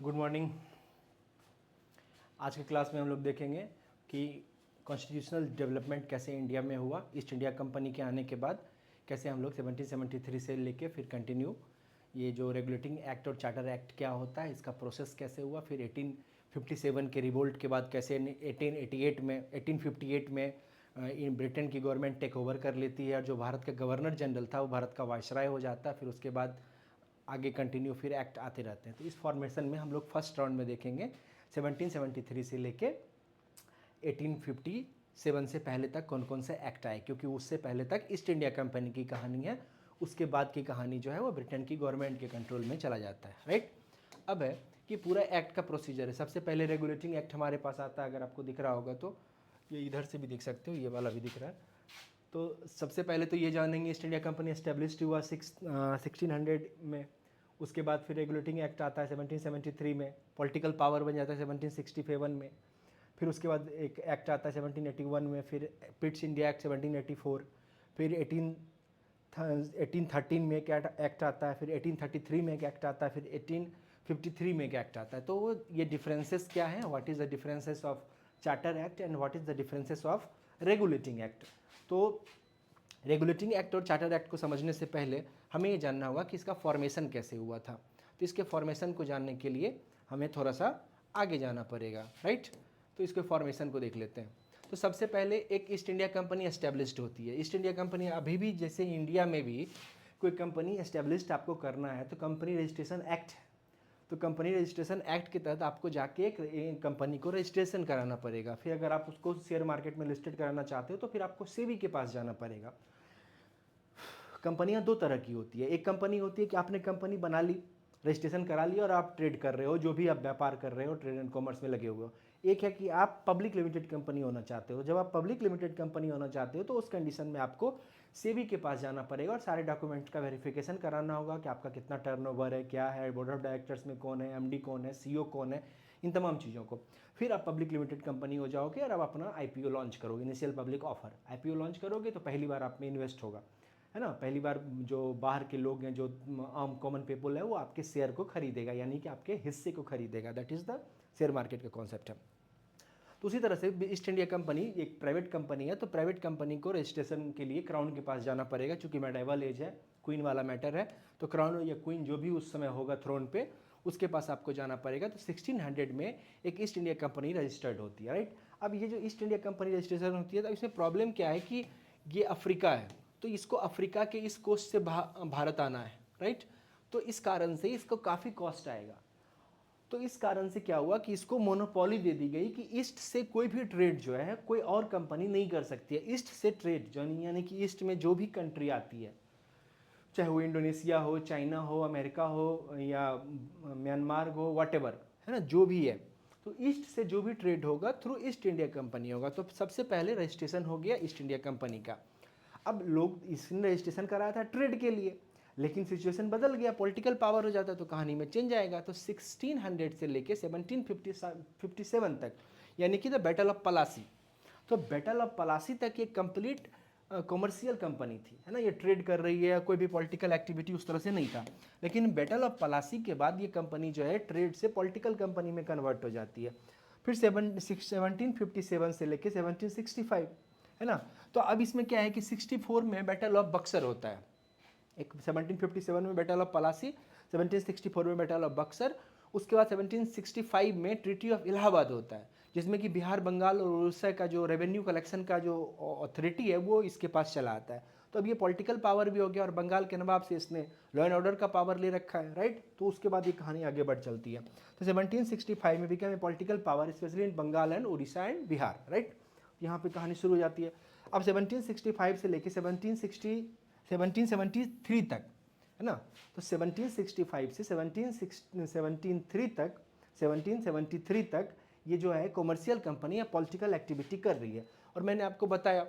Good morning. आज की class में हम लोग देखेंगे कि कॉन्स्टिट्यूशनल डेवलपमेंट कैसे इंडिया में हुआ ईस्ट इंडिया कंपनी के आने के बाद, कैसे हम लोग 1773 से लेके फिर कंटिन्यू ये जो रेगुलेटिंग एक्ट और चार्टर एक्ट क्या होता है, इसका प्रोसेस कैसे हुआ, फिर 1857 के रिवोल्ट के बाद कैसे 1858 में ब्रिटेन की गवर्नमेंट टेक ओवर कर लेती है और जो भारत का गवर्नर जनरल था वो भारत का वायसराय हो जाता है। फिर उसके बाद आगे कंटिन्यू फिर एक्ट आते रहते हैं। तो इस फॉर्मेशन में हम लोग फर्स्ट राउंड में देखेंगे 1773 से लेके 1857 से पहले तक कौन कौन से एक्ट आए, क्योंकि उससे पहले तक ईस्ट इंडिया कंपनी की कहानी है, उसके बाद की कहानी जो है वो ब्रिटेन की गवर्नमेंट के कंट्रोल में चला जाता है। राइट, अब है कि पूरा एक्ट का प्रोसीजर है। सबसे पहले रेगुलेटिंग एक्ट हमारे पास आता है, अगर आपको दिख रहा होगा तो ये इधर से भी दिख सकते हो, ये वाला भी दिख रहा है। तो सबसे पहले तो ये जानेंगे ईस्ट इंडिया कंपनी एस्टेब्लिश्ड हुआ 1600 में। उसके बाद फिर रेगुलेटिंग एक्ट आता है 1773 में, पॉलिटिकल पावर बन जाता है 1767 में। फिर उसके बाद एक एक्ट आता है 1781 में, फिर पिट्स इंडिया एक्ट 1784, फिर 1813 में एक एक्ट आता है, फिर 1833 में एक एक्ट आता है, फिर 1853 में एक एक्ट आता है। तो ये डिफरेंसेस क्या हैं, what is the differences of charter act and what is the differences of regulating act. तो रेगुलेटिंग एक्ट और चार्टर एक्ट को समझने से पहले हमें ये जानना होगा कि इसका फॉर्मेशन कैसे हुआ था। तो इसके फॉर्मेशन को जानने के लिए हमें थोड़ा सा आगे जाना पड़ेगा। राइट, तो इसके फॉर्मेशन को देख लेते हैं। तो सबसे पहले एक ईस्ट इंडिया कंपनी एस्टेब्लिश्ड होती है। ईस्ट इंडिया कंपनी अभी भी, जैसे इंडिया में भी कोई कंपनी एस्टेब्लिश्ड आपको करना है तो कंपनी रजिस्ट्रेशन एक्ट है, तो कंपनी रजिस्ट्रेशन एक्ट के तहत आपको जाके एक कंपनी को रजिस्ट्रेशन कराना पड़ेगा। फिर अगर आप उसको शेयर मार्केट में लिस्टेड कराना चाहते हो तो फिर आपको सेबी के पास जाना पड़ेगा। कंपनियां दो तरह की होती है। एक कंपनी होती है कि आपने कंपनी बना ली, रजिस्ट्रेशन करा लिया और आप ट्रेड कर रहे हो, जो भी आप व्यापार कर रहे हो, ट्रेड एंड कॉमर्स में लगे हुए हो। एक है कि आप पब्लिक लिमिटेड कंपनी होना चाहते हो। जब आप पब्लिक लिमिटेड कंपनी होना चाहते हो तो उस कंडीशन में आपको सेबी के पास जाना पड़ेगा और सारे डॉक्यूमेंट का वेरिफिकेशन कराना होगा कि आपका कितना टर्नओवर है, क्या है, बोर्ड ऑफ डायरेक्टर्स में कौन है, एमडी कौन है, सीईओ कौन है, इन तमाम चीज़ों को। फिर आप पब्लिक लिमिटेड कंपनी हो जाओगे और आप अपना आईपीओ लॉन्च करोगे, initial public offer. IPO launch करोगे तो पहली बार आप में इन्वेस्ट होगा, है ना। पहली बार जो बाहर के लोग हैं, जो आम कॉमन पीपल है, वो आपके शेयर को खरीदेगा, यानी कि आपके हिस्से को खरीदेगा। That is the share market का कॉन्सेप्ट है। तो उसी तरह से ईस्ट इंडिया कंपनी एक प्राइवेट कंपनी है, तो प्राइवेट कंपनी को रजिस्ट्रेशन के लिए क्राउन के पास जाना पड़ेगा, चूंकि मेडाइवल एज है, क्वीन वाला मैटर है, तो क्राउन या क्वीन जो भी उस समय होगा थ्रोन पे, उसके पास आपको जाना पड़ेगा। तो 1600 में एक ईस्ट इंडिया कंपनी रजिस्टर्ड होती है। राइट, अब ये जो ईस्ट इंडिया कंपनी रजिस्ट्रेशन होती है तो इसमें प्रॉब्लम क्या है कि ये अफ्रीका है, तो इसको अफ्रीका के इस कोस्ट से भारत आना है। राइट, तो इस कारण से इसको काफ़ी कॉस्ट आएगा। तो इस कारण से क्या हुआ कि इसको मोनोपोली दे दी गई कि ईस्ट से कोई भी ट्रेड जो है कोई और कंपनी नहीं कर सकती है। ईस्ट से ट्रेड जो यानी कि ईस्ट में जो भी कंट्री आती है, चाहे वो इंडोनेशिया हो, चाइना हो, अमेरिका हो या म्यांमार हो, वॉटेवर, है ना, जो भी है, तो ईस्ट से जो भी ट्रेड होगा थ्रू ईस्ट इंडिया कंपनी होगा। तो सबसे पहले रजिस्ट्रेशन हो गया ईस्ट इंडिया कंपनी का। अब लोग इसने रजिस्ट्रेशन कराया था ट्रेड के लिए, लेकिन सिचुएशन बदल गया, पॉलिटिकल पावर हो जाता तो कहानी में चेंज आएगा। तो 1600 से लेके 1757 तक, यानी कि द बैटल ऑफ पलासी, तो बैटल ऑफ पलासी तक ये कंप्लीट कॉमर्शियल कंपनी थी, है ना, ये ट्रेड कर रही है, कोई भी पॉलिटिकल एक्टिविटी उस तरह से नहीं था। लेकिन बैटल ऑफ पलासी के बाद ये कंपनी जो है ट्रेड से पॉलिटिकल कंपनी में कन्वर्ट हो जाती है। फिर 1757 से लेके 1765, है ना। तो अब इसमें क्या है कि 64 में बैटल ऑफ बक्सर होता है। एक 1757 में बैटल ऑफ पलासी, 1764 में बैटल ऑफ बक्सर, उसके बाद 1765 में ट्रीटी ऑफ इलाहाबाद होता है, जिसमें कि बिहार, बंगाल और उड़ीसा का जो रेवेन्यू कलेक्शन का जो अथॉरिटी है वो इसके पास चला आता है। तो अब ये पॉलिटिकल पावर भी हो गया और बंगाल के नवाब से इसने लॉ एंड ऑर्डर का पावर ले रखा है। राइट, तो उसके बाद ये कहानी आगे बढ़ चलती है। तो 1765 में become a political power specially in Bengal and Orissa and Bihar. Right, यहाँ पे कहानी शुरू हो जाती है। अब 1765 से लेके 1773 तक, है ना, तो 1765 से 1773 तक ये जो है कॉमर्शियल कंपनी या पॉलिटिकल एक्टिविटी कर रही है। और मैंने आपको बताया,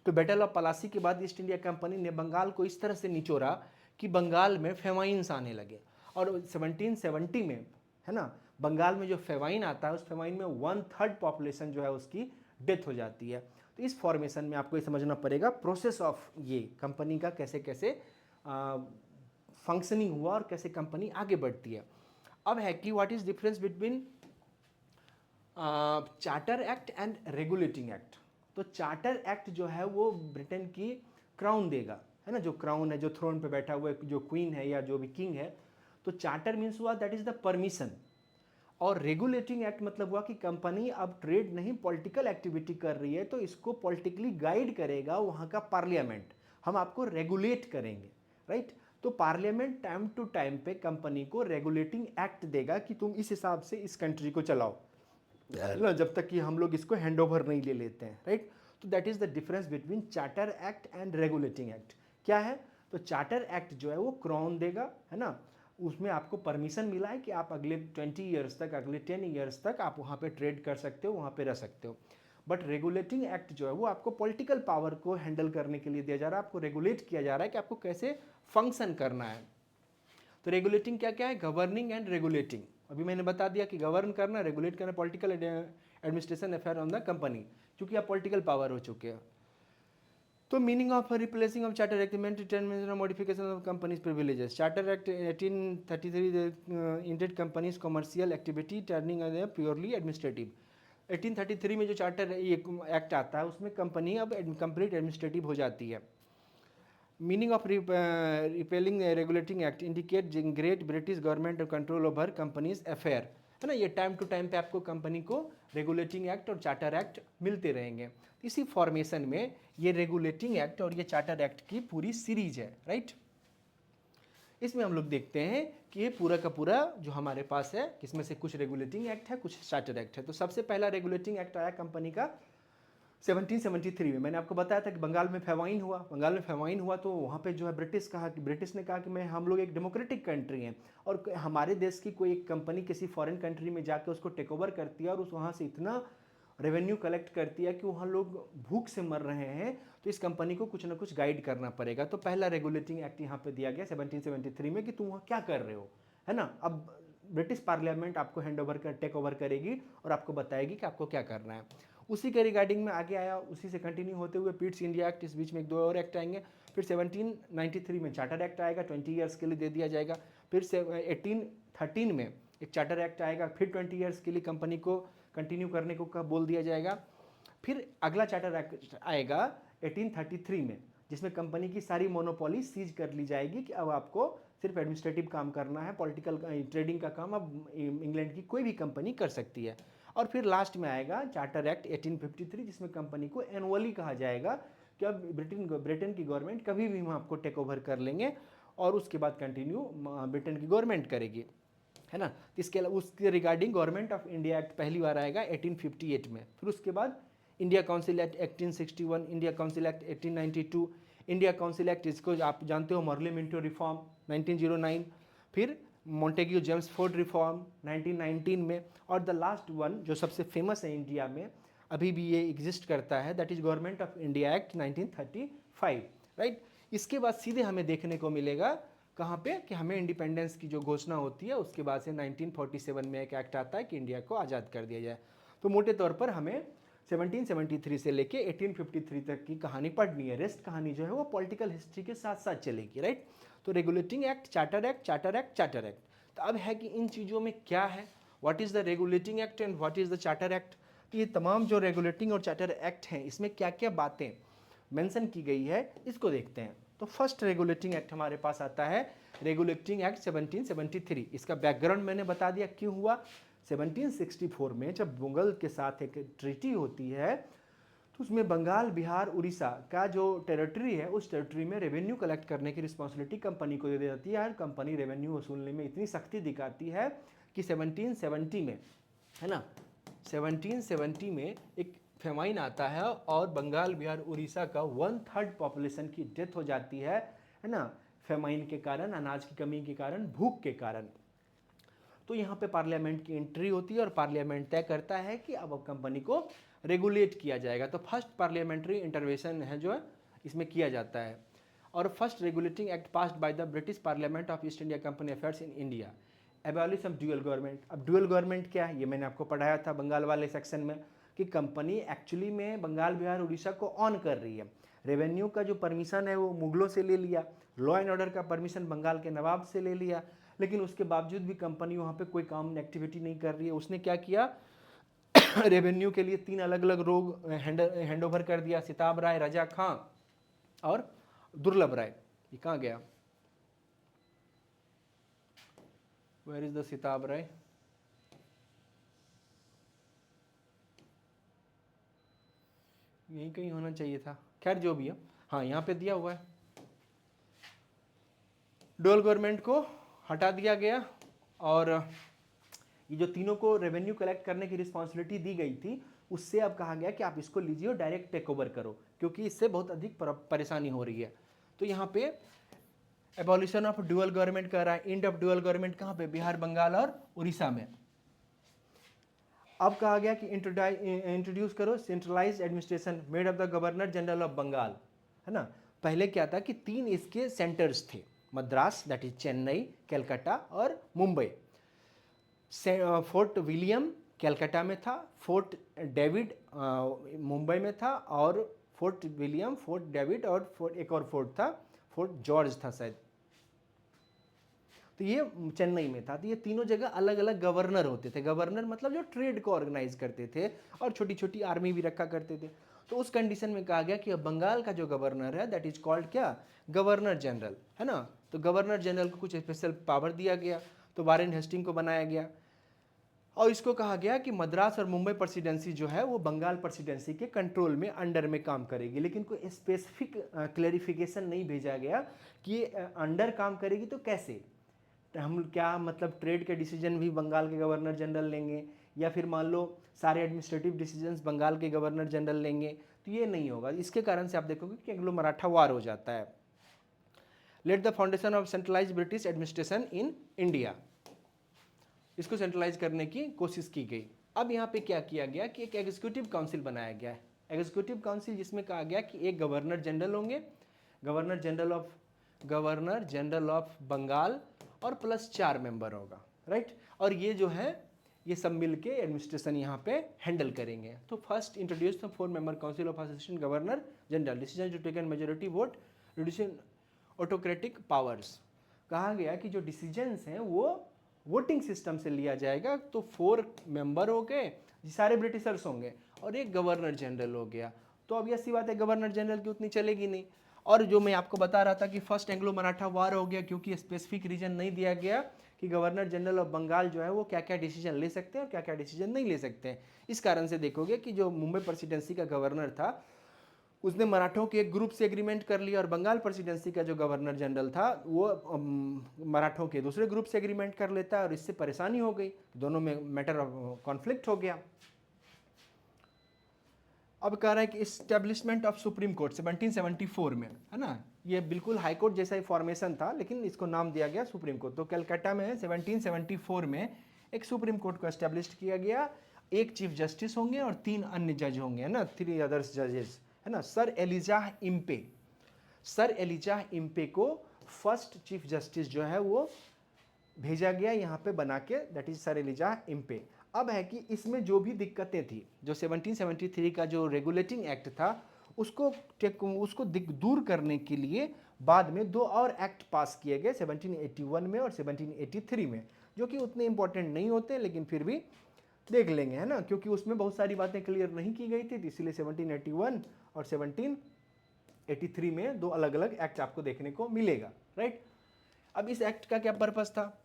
तो बैटल ऑफ पलासी के बाद ईस्ट इंडिया कंपनी ने बंगाल को इस तरह से निचोड़ा कि बंगाल में फेमाइन्स आने लगे। और 1770 में, है ना, बंगाल में जो फेमाइन आता है उस फेमाइन में 1/3 पॉपुलेशन जो है उसकी डेथ हो जाती है। तो इस फॉर्मेशन में आपको ये समझना पड़ेगा प्रोसेस ऑफ ये कंपनी का कैसे कैसे फंक्शनिंग हुआ और कैसे कंपनी आगे बढ़ती है। अब है कि what is difference between charter act and regulating act. तो चार्टर एक्ट जो है वो ब्रिटेन की क्राउन देगा, है ना, जो क्राउन है, जो थ्रोन पे बैठा हुआ है, जो क्वीन है या जो भी किंग है। तो चार्टर मीन्स हुआ दैट इज द परमिशन, और रेगुलेटिंग एक्ट मतलब हुआ कि कंपनी अब ट्रेड नहीं पॉलिटिकल एक्टिविटी कर रही है तो इसको पॉलिटिकली गाइड करेगा वहाँ का पार्लियामेंट, हम आपको रेगुलेट करेंगे, राइट। तो पार्लियामेंट टाइम टू टाइम पे कंपनी को रेगुलेटिंग एक्ट देगा कि तुम इस हिसाब से इस कंट्री को चलाओ ना, जब तक कि हम लोग इसको हैंड ओवर नहीं ले लेते हैं, राइट। तो that is the difference between charter act and regulating act. क्या है, तो चार्टर एक्ट जो है वो क्राउन देगा, है ना, उसमें आपको परमिशन मिला है कि आप अगले 20 ईयर्स तक, अगले 10 ईयर्स तक आप वहाँ पे ट्रेड कर सकते हो, वहाँ पे रह सकते हो। बट रेगुलेटिंग एक्ट जो है वो आपको पॉलिटिकल पावर को हैंडल करने के लिए दिया जा रहा है, आपको रेगुलेट किया जा रहा है कि आपको कैसे फंक्शन करना है। तो रेगुलेटिंग क्या क्या है, गवर्निंग एंड रेगुलेटिंग। अभी मैंने बता दिया कि गवर्न करना, रेगुलेट करना, political administration affair on the company, क्योंकि आप पॉलिटिकल पावर हो चुके हैं। तो meaning of replacing of charter act return modification of company's privileges. Charter act 1833 ended company's commercial activity turning purely administrative. 1833 में जो चार्टर एक्ट आता है उसमें कंपनी अब कंप्लीट एडमिनिस्ट्रेटिव हो जाती है। Meaning of repelling regulating act indicate great British government control over companies affair, है ना। ये टाइम टू टाइम पे आपको कंपनी को रेगुलेटिंग एक्ट और चार्टर एक्ट मिलते रहेंगे। इसी फॉर्मेशन में ये रेगुलेटिंग एक्ट और ये चार्टर एक्ट की पूरी सीरीज है, राइट। इसमें हम लोग देखते हैं कि ये पूरा का पूरा जो हमारे पास है, इसमें से कुछ रेगुलेटिंग एक्ट है, कुछ चार्टर एक्ट है। तो सबसे पहला रेगुलेटिंग एक्ट आया कंपनी का 1773 में। मैंने आपको बताया था कि बंगाल में फेमाइन हुआ, बंगाल में फेमाइन हुआ तो वहाँ पे जो है ब्रिटिश ने कहा कि मैं, हम लोग एक डेमोक्रेटिक कंट्री हैं और हमारे देश की कोई एक कंपनी किसी फॉरेन कंट्री में जाकर उसको टेक ओवर करती है और उस वहाँ से इतना रेवेन्यू कलेक्ट करती है कि वहाँ लोग भूख से मर रहे हैं, तो इस कंपनी को कुछ ना कुछ गाइड करना पड़ेगा। तो पहला रेगुलेटिंग एक्ट यहाँ पे दिया गया 1773 में कि तुम वहाँ क्या कर रहे हो, है ना। अब ब्रिटिश पार्लियामेंट आपको हैंड ओवर कर टेक ओवर करेगी और आपको बताएगी कि आपको क्या करना है। उसी के रिगार्डिंग में आगे आया, उसी से कंटिन्यू होते हुए पिट्स इंडिया एक्ट, इस बीच में एक दो और एक्ट आएंगे। फिर 1793 में चार्टर एक्ट आएगा, 20 ईयर्स के लिए दे दिया जाएगा। फिर से 1813 में एक चार्टर एक्ट आएगा, फिर 20 ईयर्स के लिए कंपनी को कंटिन्यू करने को बोल दिया जाएगा। फिर अगला चार्टर एक्ट आएगा 1833 में, जिसमें कंपनी की सारी मोनोपोली सीज कर ली जाएगी कि अब आपको सिर्फ एडमिनिस्ट्रेटिव काम करना है, पॉलिटिकल ट्रेडिंग का काम अब इंग्लैंड की कोई भी कंपनी कर सकती है। और फिर लास्ट में आएगा चार्टर एक्ट 1853, जिसमें कंपनी को एनुअली कहा जाएगा कि अब ब्रिटेन की गवर्नमेंट कभी भी हम आपको टेक ओवर कर लेंगे और उसके बाद कंटिन्यू ब्रिटेन की गवर्नमेंट करेगी, है ना। इसके अलावा उसके regarding government of India act पहली बार आएगा 1858 में। फिर उसके बाद India council act 1861, India council act 1892, India council act इसको आप जानते हो मॉर्ले मिंटो रिफॉर्म 1909, फिर मॉन्टेग्यू जेम्स फोर्ड रिफॉर्म 1919 में, और द लास्ट वन जो सबसे फेमस है इंडिया में, अभी भी ये एग्जिस्ट करता है, that is government of India act 1935, right. इसके बाद सीधे हमें देखने को मिलेगा कहाँ पे कि हमें इंडिपेंडेंस की जो घोषणा होती है उसके बाद से 1947 में एक एक्ट आता है कि इंडिया को आज़ाद कर दिया जाए। तो मोटे तौर पर हमें 1773 से लेके 1853 तक की कहानी पढ़नी है, रेस्ट कहानी जो है वो पॉलिटिकल हिस्ट्री के साथ साथ चलेगी, राइट। तो regulating act, charter act, charter act, charter act. तो अब है कि इन चीज़ों में क्या है, what is the regulating act and what is the charter act. तो ये तमाम जो रेगुलेटिंग और चार्टर एक्ट हैं इसमें क्या क्या बातें मेंशन की गई है इसको देखते हैं। तो फर्स्ट रेगुलेटिंग एक्ट हमारे पास आता है रेगुलेटिंग एक्ट 1773। इसका बैकग्राउंड मैंने बता दिया क्यों हुआ। 1764 में जब मुगल के साथ एक ट्रीटी होती है तो उसमें बंगाल, बिहार, उड़ीसा का जो टेरिटरी है उस टेरिटरी में रेवेन्यू कलेक्ट करने की रिस्पॉन्सिबिलिटी कंपनी को दे दी जाती है। और कंपनी रेवेन्यू वसूलने में इतनी सख्ती दिखाती है कि 1770 में, है ना, 1770 में एक फेमाइन आता है और बंगाल, बिहार, उड़ीसा का 1/3 पॉपुलेशन की डेथ हो जाती है ना, फेमाइन के कारण, अनाज की कमी के कारण, भूख के कारण। तो यहाँ पे पार्लियामेंट की एंट्री होती है और पार्लियामेंट तय करता है कि अब कंपनी को रेगुलेट किया जाएगा। तो फर्स्ट पार्लियामेंट्री इंटरवेंशन है जो है इसमें किया जाता है। और first regulating act passed by the British parliament of east India company affairs in India, abolish of dual government. अब ड्यूअल गवर्नमेंट क्या है ये मैंने आपको पढ़ाया था बंगाल वाले सेक्शन में, कि कंपनी एक्चुअली में बंगाल, बिहार, उड़ीसा को ऑन कर रही है, रेवेन्यू का जो परमिशन है वो मुगलों से ले लिया, लॉ एंड ऑर्डर का परमिशन बंगाल के नवाब से ले लिया, लेकिन उसके बावजूद भी कंपनी वहाँ पे कोई काम एक्टिविटी नहीं कर रही है। उसने क्या किया, रेवेन्यू के लिए 3 अलग अलग रोग हैंड ओवर कर दिया, सिताब राय, रजा खां और दुर्लभ राय। ये कहाँ गया, वेयर इज द सिताब राय? यही कहीं होना चाहिए था, खैर जो भी है, हाँ यहाँ पे दिया हुआ है। डुअल गवर्नमेंट को हटा दिया गया और ये जो तीनों को रेवेन्यू कलेक्ट करने की रिस्पॉन्सिबिलिटी दी गई थी, उससे अब कहा गया कि आप इसको लीजिए और डायरेक्ट टेक ओवर करो, क्योंकि इससे बहुत अधिक परेशानी हो रही है। तो यहाँ पे एबॉलिशन ऑफ डुअल गवर्नमेंट कर रहा है। एंड ऑफ डुअल गवर्नमेंट कहाँ पे, बिहार, बंगाल और उड़ीसा में। अब कहा गया कि इंट्रोड्यूस करो centralized administration made of the governor general of Bengal, है ना। पहले क्या था कि 3 इसके सेंटर्स थे, मद्रास दैट इज चेन्नई, कलकत्ता और मुंबई। फोर्ट विलियम कलकत्ता में था, फोर्ट डेविड मुंबई में था, और फोर्ट विलियम, फोर्ट डेविड और एक और फोर्ट था, फोर्ट जॉर्ज था शायद, तो ये चेन्नई में था। तो ये तीनों जगह अलग अलग गवर्नर होते थे। गवर्नर मतलब जो ट्रेड को ऑर्गेनाइज करते थे, और छोटी छोटी आर्मी भी रखा करते थे। तो उस कंडीशन में कहा गया कि अब बंगाल का जो गवर्नर है दैट इज कॉल्ड क्या, गवर्नर जनरल, है ना। तो गवर्नर जनरल को कुछ स्पेशल पावर दिया गया, तो वारेन हेस्टिंग को बनाया गया, और इसको कहा गया कि मद्रास और मुंबई प्रेसिडेंसी जो है वो बंगाल प्रेसिडेंसी के कंट्रोल में, अंडर में काम करेगी। लेकिन कोई स्पेसिफिक क्लैरिफिकेशन नहीं भेजा गया कि अंडर काम करेगी तो कैसे, हम क्या मतलब ट्रेड के डिसीजन भी बंगाल के गवर्नर जनरल लेंगे, या फिर मान लो सारे एडमिनिस्ट्रेटिव डिसीजंस बंगाल के गवर्नर जनरल लेंगे, तो ये नहीं होगा। इसके कारण से आप देखोगे कि एंग्लो मराठा वार हो जाता है। Let the foundation of centralize British administration in India, इसको सेंट्रलाइज करने की कोशिश की गई। अब यहाँ पे क्या किया गया कि एक एग्जीक्यूटिव काउंसिल बनाया गया है, एग्जीक्यूटिव काउंसिल, जिसमें कहा गया कि एक गवर्नर जनरल होंगे, गवर्नर जनरल ऑफ बंगाल, और प्लस 4 मेंबर होगा, राइट। और ये जो है ये सब मिल के एडमिनिस्ट्रेशन यहाँ पे हैंडल करेंगे। तो first introduce the 4 member council of assistant governor general, decision to taken majority vote, reducing autocratic powers. कहा गया कि जो डिसीजंस हैं वो वोटिंग सिस्टम से लिया जाएगा। तो 4 मेंबर हो गए, सारे ब्रिटिशर्स होंगे, और एक गवर्नर जनरल हो गया। तो अब ऐसी बात है, गवर्नर जनरल की उतनी चलेगी नहीं। और जो मैं आपको बता रहा था कि फर्स्ट एंग्लो मराठा वार हो गया, क्योंकि स्पेसिफिक रीजन नहीं दिया गया कि गवर्नर जनरल ऑफ बंगाल जो है वो क्या क्या डिसीजन ले सकते हैं और क्या क्या डिसीजन नहीं ले सकते हैं। इस कारण से देखोगे कि जो मुंबई प्रेसिडेंसी का गवर्नर था उसने मराठों के एक ग्रुप से एग्रीमेंट कर लिया, और बंगाल प्रेसिडेंसी का जो गवर्नर जनरल था वो मराठों के दूसरे ग्रुप से एग्रीमेंट कर लेता है, और इससे परेशानी हो गई, दोनों में मैटर ऑफ कॉन्फ्लिक्ट हो गया। अब कह रहा है कि इस्टेब्लिशमेंट ऑफ सुप्रीम कोर्ट 1774 में, है ना। ये बिल्कुल हाई कोर्ट जैसा ही फॉर्मेशन था, लेकिन इसको नाम दिया गया सुप्रीम कोर्ट। तो कलकत्ता में 1774 में एक सुप्रीम कोर्ट को एस्टेब्लिश किया गया। एक चीफ जस्टिस होंगे और 3 अन्य जज होंगे, है ना, 3 अदर्स जजेस, है ना। सर एलिजाह इम्पे को फर्स्ट चीफ जस्टिस जो है वो भेजा गया यहाँ पे बना के, that is sir Elijah Impey. अब है कि इसमें जो भी दिक्कतें थी, जो 1773 का जो रेगुलेटिंग एक्ट था उसको दूर करने के लिए बाद में 2 और एक्ट पास किए गए 1781 में और 1783 में, जो कि उतने इंपॉर्टेंट नहीं होते, लेकिन फिर भी देख लेंगे, है ना, क्योंकि उसमें बहुत सारी बातें क्लियर नहीं की गई थी। इसीलिए 1781 और 1783 में 2 अलग अलग एक्ट आपको देखने को मिलेगा, राइट। अब इस एक्ट का क्या पर्पस था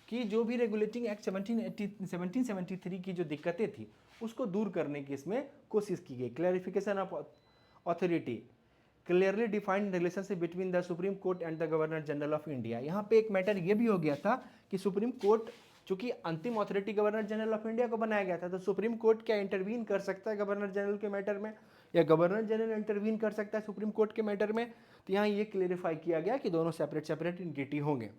कि जो भी रेगुलेटिंग एक्ट 1773 की जो दिक्कतें थी उसको दूर करने की इसमें कोशिश की गई। Clarification of authority, clearly defined relationship between the supreme court and the governor general of India. यहाँ पे एक मैटर ये भी हो गया था कि सुप्रीम कोर्ट, चूंकि अंतिम authority governor general of India को बनाया गया था, तो सुप्रीम कोर्ट क्या इंटरवीन कर सकता है गवर्नर जनरल के मैटर में, या गवर्नर जनरल इंटरवीन कर सकता है सुप्रीम कोर्ट के मैटर में। तो यहाँ ये क्लेरिफाई किया गया कि दोनों सेपरेट एंटिटी होंगे।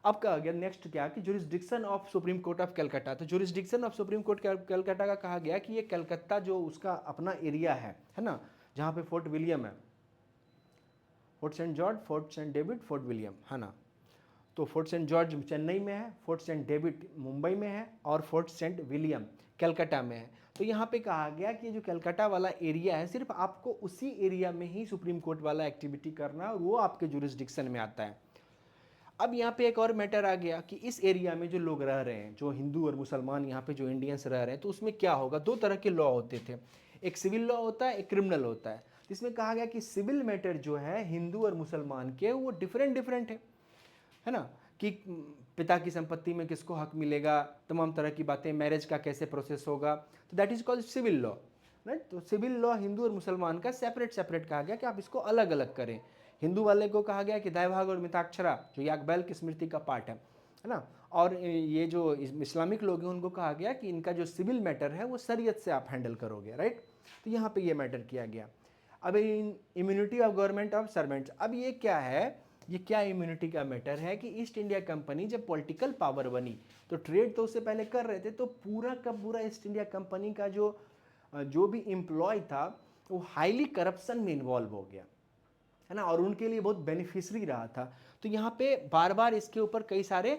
अब कहा गया नेक्स्ट क्या कि jurisdiction of Supreme Court of Calcutta. तो jurisdiction of Supreme Court Calcutta का कहा गया कि ये कलकत्ता जो उसका अपना एरिया है ना, जहाँ पे फोर्ट विलियम है, Fort Saint George, Fort Saint David, Fort William, है ना। तो फोर्ट सेंट जॉर्ज चेन्नई में है, फोर्ट सेंट डेविड मुंबई में है, और फोर्ट सेंट विलियम कलकत्ता में है। तो यहाँ पे कहा गया कि जो कलकत्ता वाला एरिया है सिर्फ आपको उसी एरिया में ही सुप्रीम कोर्ट वाला एक्टिविटी करना है और वो आपके जुरिस्डिक्शन में आता है। अब यहाँ पे एक और मैटर आ गया कि इस एरिया में जो लोग रह रहे हैं, जो हिंदू और मुसलमान यहाँ पे जो इंडियंस रह रहे हैं, तो उसमें क्या होगा, दो तरह के लॉ होते थे, एक सिविल लॉ होता है, एक क्रिमिनल होता है। तो इसमें कहा गया कि सिविल मैटर जो है हिंदू और मुसलमान के वो डिफरेंट है ना, कि पिता की संपत्ति में किसको हक मिलेगा, तमाम तरह की बातें, मैरिज का कैसे प्रोसेस होगा, तो that is called civil law, right. तो सिविल लॉ हिंदू और मुसलमान का सेपरेट कहा गया कि आप इसको अलग अलग करें। हिंदू वाले को कहा गया कि दैवभाग और मिताक्षरा जो याकबैल की स्मृति का पार्ट है ना, और ये जो इस्लामिक लोग हैं उनको कहा गया कि इनका जो सिविल मैटर है वो शरीयत से आप हैंडल करोगे, राइट। तो यहाँ पे ये मैटर किया गया। अब immunity of government of servants, अब ये क्या है, ये क्या इम्यूनिटी का मैटर है कि ईस्ट इंडिया कंपनी जब पॉलिटिकल पावर बनी तो ट्रेड तो उससे पहले कर रहे थे, तो पूरा का पूरा ईस्ट इंडिया कंपनी का जो भी एम्प्लॉय था वो हाईली करप्शन में इन्वॉल्व हो गया, है ना, और उनके लिए बहुत बेनिफिशरी रहा था। तो यहाँ पे बार बार इसके ऊपर कई सारे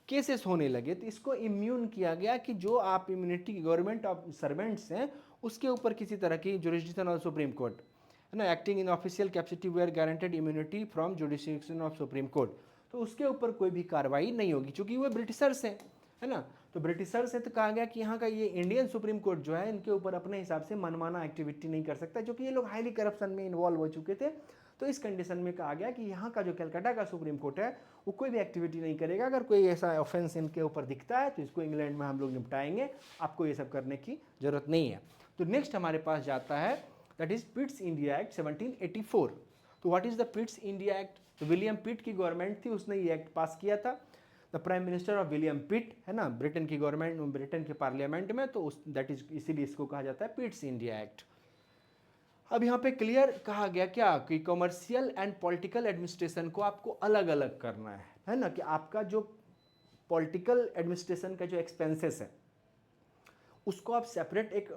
केसेस होने लगे, तो इसको इम्यून किया गया कि जो आप इम्यूनिटी गवर्नमेंट ऑफ सर्वेंट्स हैं उसके ऊपर किसी तरह की जुरिस्डिक्शन ऑफ सुप्रीम कोर्ट, है ना, acting in official capacity were guaranteed immunity from jurisdiction of Supreme Court, तो उसके ऊपर कोई भी कार्रवाई नहीं होगी, क्योंकि वो ब्रिटिशर्स हैं, है ना। तो ब्रिटिशर्स है तो कहा गया कि यहाँ का ये इंडियन सुप्रीम कोर्ट जो है इनके ऊपर अपने हिसाब से मनमाना एक्टिविटी नहीं कर सकता, क्योंकि ये लोग हाईली करप्शन में इन्वॉल्व हो चुके थे। तो इस कंडीशन में कहा गया कि यहाँ का जो कलकत्ता का सुप्रीम कोर्ट है वो कोई भी एक्टिविटी नहीं करेगा, अगर कोई ऐसा ऑफेंस इनके ऊपर दिखता है तो इसको इंग्लैंड में हम लोग निपटाएंगे, आपको ये सब करने की जरूरत नहीं है। तो नेक्स्ट हमारे पास जाता है that is Pitt's India act 1784। तो what is the Pitt's India act, तो विलियम पिट की गवर्नमेंट थी, उसने ये एक्ट पास किया था। The prime minister of William पिट, है ना, ब्रिटेन की गवर्नमेंट, ब्रिटेन के पार्लियामेंट में, तो उस दैट इज इसीलिए इसको कहा जाता है पिट्स इंडिया एक्ट। अब यहाँ पे क्लियर कहा गया क्या कि कॉमर्शियल एंड पॉलिटिकल एडमिनिस्ट्रेशन को आपको अलग अलग करना है ना, कि आपका जो पॉलिटिकल एडमिनिस्ट्रेशन का जो एक्सपेंसेस है उसको आप सेपरेट एक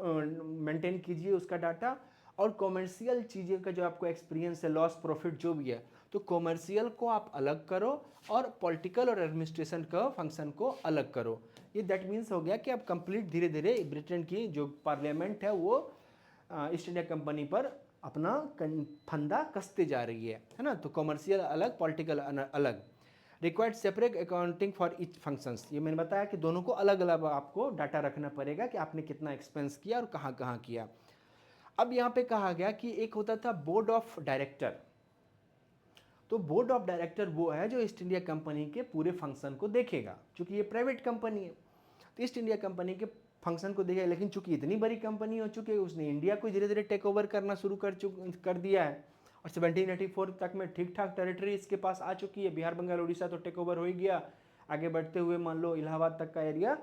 मेंटेन कीजिए उसका डाटा, और कॉमर्शियल चीज़ें का जो आपको एक्सपीरियंस है, लॉस प्रॉफिट जो भी है, तो कॉमर्शियल को आप अलग करो और पॉलिटिकल और एडमिनिस्ट्रेशन का फंक्शन को अलग करो। ये दैट मीन्स हो गया कि अब कंप्लीट धीरे धीरे ब्रिटेन की जो पार्लियामेंट है वो ईस्ट इंडिया कंपनी पर अपना फंदा कसते जा रही है ना। तो कॉमर्शियल अलग, पॉलिटिकल अलग, required separate accounting for each functions, ये मैंने बताया कि दोनों को अलग अलग आपको डाटा रखना पड़ेगा कि आपने कितना एक्सपेंस किया और कहाँ कहाँ किया। अब यहाँ पे कहा गया कि एक होता था बोर्ड ऑफ डायरेक्टर, तो बोर्ड ऑफ डायरेक्टर वो है जो ईस्ट इंडिया कंपनी के पूरे फंक्शन को देखेगा, क्योंकि ये प्राइवेट कंपनी है तो ईस्ट इंडिया कंपनी के फंक्शन को देखेगा। लेकिन चूंकि इतनी बड़ी कंपनी हो चुकी है उसने इंडिया को धीरे धीरे टेक ओवर करना शुरू कर दिया है, और 1784 तक में ठीक ठाक टेरिटरी इसके पास आ चुकी है, बिहार बंगाल उड़ीसा तो टेक ओवर हो ही गया, आगे बढ़ते हुए मान लो इलाहाबाद तक का एरिया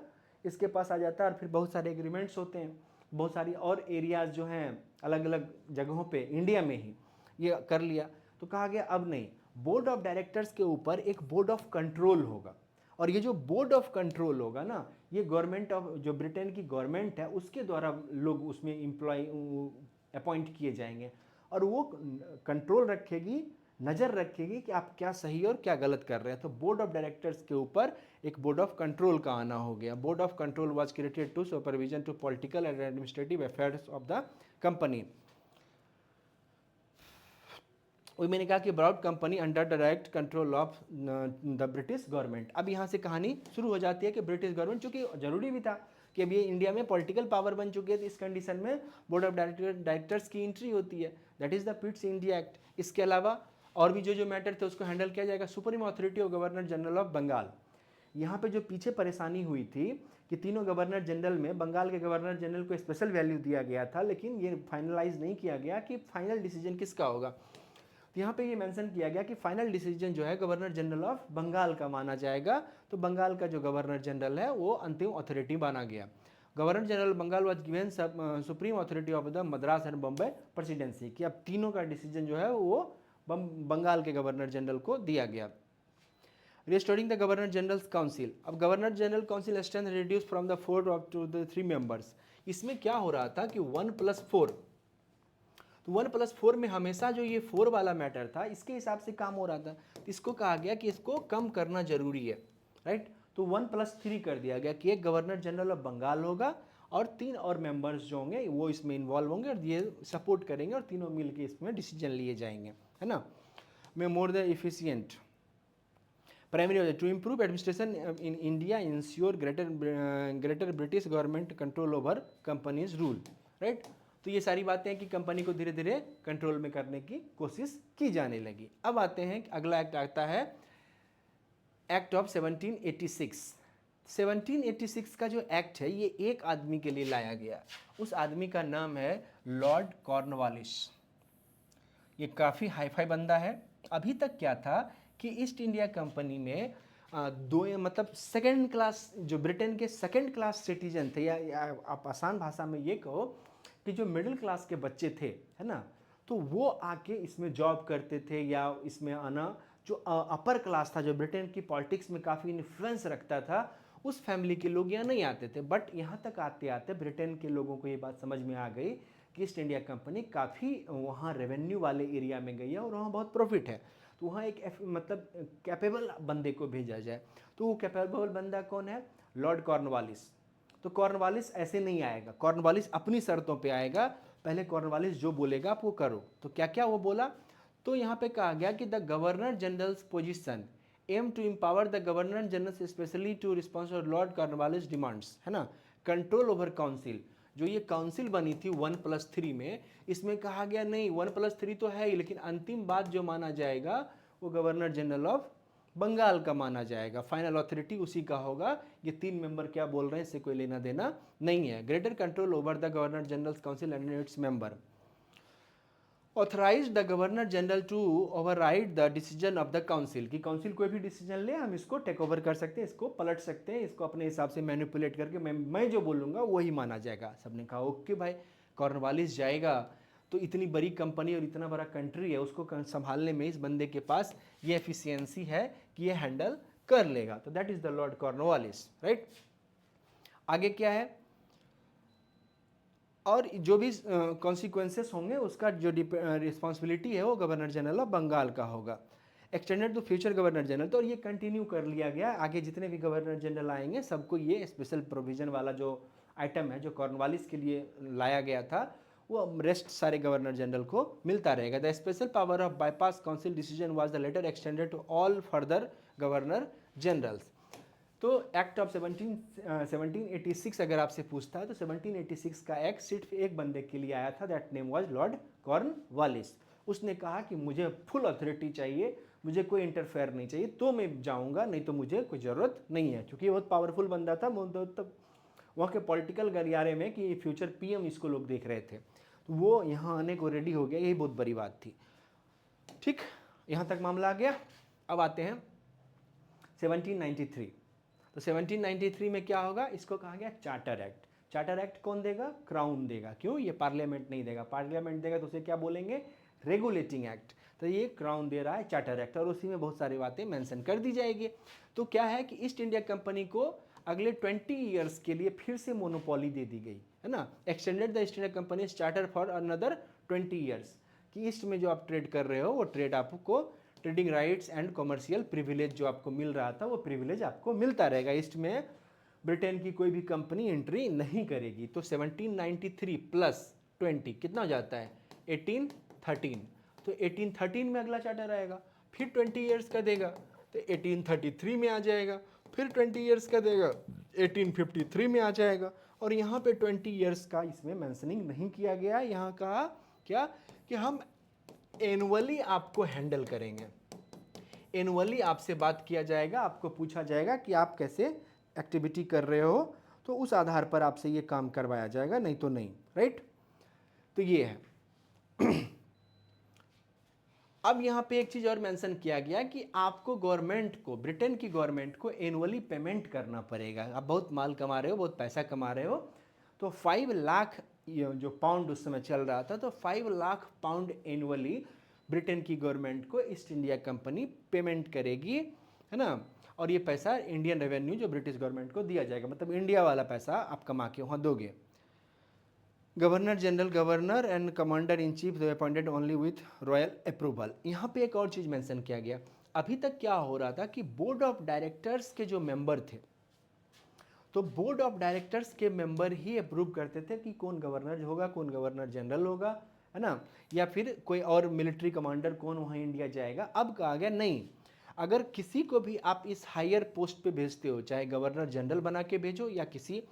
इसके पास आ जाता है, और फिर बहुत सारे एग्रीमेंट्स होते हैं, बहुत सारी और एरियाज़ जो हैं अलग अलग जगहों पे इंडिया में ही ये कर लिया। तो कहा गया अब नहीं, बोर्ड ऑफ डायरेक्टर्स के ऊपर एक बोर्ड ऑफ कंट्रोल होगा, और ये जो बोर्ड ऑफ कंट्रोल होगा ना, ये गवर्नमेंट ऑफ जो ब्रिटेन की गवर्नमेंट है उसके द्वारा लोग उसमें एम्प्लॉय अपॉइंट किए जाएंगे, और वो कंट्रोल रखेगी, नज़र रखेगी कि आप क्या सही और क्या गलत कर रहे हैं। तो बोर्ड ऑफ डायरेक्टर्स के ऊपर एक बोर्ड ऑफ कंट्रोल का आना हो गया। Board of control was created to supervision to political and administrative affairs of the company. वही मैंने कहा कि broad company under direct control of the British government. अब यहाँ से कहानी शुरू हो जाती है कि ब्रिटिश गवर्नमेंट, चूंकि जरूरी भी था कि अब ये इंडिया में पॉलिटिकल पावर बन चुकी है, तो इस कंडीशन में बोर्ड ऑफ डायरेक्टर्स की एंट्री होती है, that is the Pitt's India act. इसके अलावा और भी जो मैटर थे उसको हैंडल किया जाएगा। Supreme authority of governor general of Bengal, यहाँ पे जो पीछे परेशानी हुई थी कि तीनों गवर्नर जनरल में बंगाल के गवर्नर जनरल को स्पेशल वैल्यू दिया गया था, लेकिन ये फाइनलाइज नहीं किया गया कि फाइनल डिसीजन किसका होगा। तो यहाँ पे ये मेंशन किया गया कि फाइनल डिसीजन जो है गवर्नर जनरल ऑफ बंगाल का माना जाएगा। तो बंगाल का जो गवर्नर जनरल है वो अंतिम अथॉरिटी माना गया। Governor general Bengal was given supreme authority of the Madras and Bombay presidency, कि अब तीनों का डिसीजन जो है वो बंगाल के गवर्नर जनरल को दिया गया। Restoring the governor generals council, अब Governor general council strength reduce from the 4 to the 3 members. इसमें क्या हो रहा था कि 1+4, तो 1+4 में हमेशा जो ये 4 वाला मैटर था इसके हिसाब से काम हो रहा था, तो इसको कहा गया कि इसको कम करना जरूरी है, राइट। तो 1+3 कर दिया गया कि एक गवर्नर जनरल ऑफ बंगाल होगा और 3 और मेंबर्स जो होंगे वो इसमें इन्वॉल्व होंगे और ये सपोर्ट करेंगे और तीनों मिलकर इसमें डिसीजन लिए जाएंगे, है ना। में more the efficient primary to improve administration in India, ensure greater British government control over companies rule, right. तो ये सारी बातें हैं कि कंपनी को धीरे धीरे कंट्रोल में करने की कोशिश की जाने लगी। अब आते हैं, अगला एक्ट आता है एक्ट ऑफ 1786। 1786 का जो एक्ट है ये एक आदमी के लिए लाया गया, उस आदमी का नाम है लॉर्ड कॉर्नवालिस। ये काफ़ी हाईफाई बंदा है। अभी तक क्या था कि ईस्ट इंडिया कंपनी में मतलब सेकंड क्लास, जो ब्रिटेन के सेकंड क्लास सिटीजन थे, या आप आसान भाषा में ये कहो कि जो मिडिल क्लास के बच्चे थे, है ना, तो वो आके इसमें जॉब करते थे, या इसमें आना जो अपर क्लास था, जो ब्रिटेन की पॉलिटिक्स में काफ़ी इन्फ्लुएंस रखता था, उस फैमिली के लोग यहाँ नहीं आते थे। बट यहाँ तक आते आते ब्रिटेन के लोगों को ये बात समझ में आ गई कि ईस्ट इंडिया कंपनी काफ़ी वहाँ रेवेन्यू वाले एरिया में गई है और वहाँ बहुत प्रॉफिट है, तो वहाँ एक मतलब कैपेबल बंदे को भेजा जाए। तो वो कैपेबल बंदा कौन है? Lord Cornwallis. तो कॉर्नवालिस ऐसे नहीं आएगा, कॉर्नवालिस अपनी शर्तों पे आएगा। पहले कॉर्नवालिस जो बोलेगा आप वो करो। तो क्या क्या वो बोला? तो यहाँ पे कहा गया कि the governor general's position aim to empower the governor general specially to response Lord Cornwallis demands, है ना। कंट्रोल ओवर काउंसिल, जो ये काउंसिल बनी थी 1+3 में, इसमें कहा गया नहीं 1+3 तो है ही, लेकिन अंतिम बात जो माना जाएगा वो गवर्नर जनरल ऑफ बंगाल का माना जाएगा, फाइनल अथॉरिटी उसी का होगा। ये 3 मेंबर क्या बोल रहे हैं इससे कोई लेना देना नहीं है। Greater control over the governor general council and its member, authorize the governor general to override the decision of the council, कि काउंसिल कोई भी डिसीजन ले हम इसको टेक ओवर कर सकते हैं, इसको पलट सकते हैं, इसको अपने हिसाब से मैनिपुलेट करके मैं जो बोलूँगा वही माना जाएगा। सबने कहा ओके भाई, कॉर्नवालिस जाएगा तो इतनी बड़ी कंपनी और इतना बड़ा कंट्री है, उसको संभालने में इस बंदे के पास ये एफिशिएंसी है कि ये हैंडल कर लेगा। तो that is the Lord Cornwallis, right. आगे क्या है? और जो भी कॉन्सिक्वेंसेस होंगे उसका जो रिस्पॉन्सिबिलिटी है वो गवर्नर जनरल ऑफ बंगाल का होगा। Extended to future governor general, तो ये कंटिन्यू कर लिया गया। आगे जितने भी गवर्नर जनरल आएंगे सबको ये स्पेशल प्रोविजन वाला जो आइटम है जो कॉर्नवालिस के लिए लाया गया था वो रेस्ट सारे गवर्नर जनरल को मिलता रहेगा। The special power of bypass council decision was the later extended to all further governor generals. तो एक्ट ऑफ 1786 अगर आपसे पूछता है तो 1786 का एक्ट सिर्फ एक बंदे के लिए आया था, that name was Lord Cornwallis. उसने कहा कि मुझे फुल अथॉरिटी चाहिए, मुझे कोई इंटरफेयर नहीं चाहिए, तो मैं जाऊंगा, नहीं तो मुझे कोई ज़रूरत नहीं है। क्योंकि ये बहुत पावरफुल बंदा था, तब वहाँ के पॉलिटिकल गलियारे में कि फ्यूचर पीएम इसको लोग देख रहे थे, तो वो यहाँ आने को रेडी हो गया, यही बहुत बड़ी बात थी। ठीक, यहाँ तक मामला आ गया। अब आते हैं 1793। तो 1793 में क्या होगा? इसको कहा गया चार्टर एक्ट। चार्टर एक्ट कौन देगा? क्राउन देगा। क्यों? ये पार्लियामेंट नहीं देगा, पार्लियामेंट देगा तो उसे क्या बोलेंगे? Regulating act. तो ये क्राउन दे रहा है चार्टर एक्ट, और उसी में बहुत सारी बातें मेंशन कर दी जाएगी। तो क्या है कि ईस्ट इंडिया कंपनी को अगले 20 ईयर्स के लिए फिर से मोनोपोली दे दी गई, है ना। Extended the East India Company charter for another 20 years, कि ईस्ट में जो आप ट्रेड कर रहे हो वो ट्रेड आपको trading rights and commercial privilege जो आपको मिल रहा था वो प्रिविलेज आपको मिलता रहेगा। ईस्ट में ब्रिटेन की कोई भी कंपनी एंट्री नहीं करेगी। तो 1793 + 20 कितना हो जाता है? 1813। तो 1813 में अगला चार्टर आएगा, फिर 20 ईयर्स का देगा तो 1833 में आ जाएगा, फिर 20 ईयर्स का देगा 1853 में आ जाएगा। और यहाँ पे 20 ईयर्स का इसमें मेंशनिंग नहीं किया गया। यहाँ कहा क्या कि हम एनुअली आपको हैंडल करेंगे, एनुअली आपसे बात किया जाएगा, आपको पूछा जाएगा कि आप कैसे एक्टिविटी कर रहे हो, तो उस आधार पर आपसे ये काम करवाया जाएगा, नहीं तो नहीं, राइट। तो ये है। अब यहाँ पे एक चीज़ और मेंशन किया गया कि आपको गवर्नमेंट को, ब्रिटेन की गवर्नमेंट को एनुअली पेमेंट करना पड़ेगा। आप बहुत माल कमा रहे हो, बहुत पैसा कमा रहे हो, तो 5 लाख जो पाउंड उस समय चल रहा था, तो 5 लाख पाउंड एनुअली ब्रिटेन की गवर्नमेंट को ईस्ट इंडिया कंपनी पेमेंट करेगी, है ना। और ये पैसा इंडियन रेवेन्यू जो ब्रिटिश गवर्नमेंट को दिया जाएगा, मतलब इंडिया वाला पैसा आप कमा के वहाँ दोगे। Governor general, governor and commander in chief appointed only with royal approval. यहाँ पे एक और चीज़ मेंशन किया गया। अभी तक क्या हो रहा था कि बोर्ड ऑफ डायरेक्टर्स के जो मेंबर थे, तो बोर्ड ऑफ डायरेक्टर्स के मेंबर ही अप्रूव करते थे कि कौन गवर्नर होगा, कौन गवर्नर जनरल होगा, है ना, या फिर कोई और मिलिट्री कमांडर कौन वहाँ इंडिया जाएगा। अब कहा गया नहीं, अगर किसी को भी आप इस हायर पोस्ट पे भेजते हो, चाहे गवर्नर जनरल बना के भेजो या किसी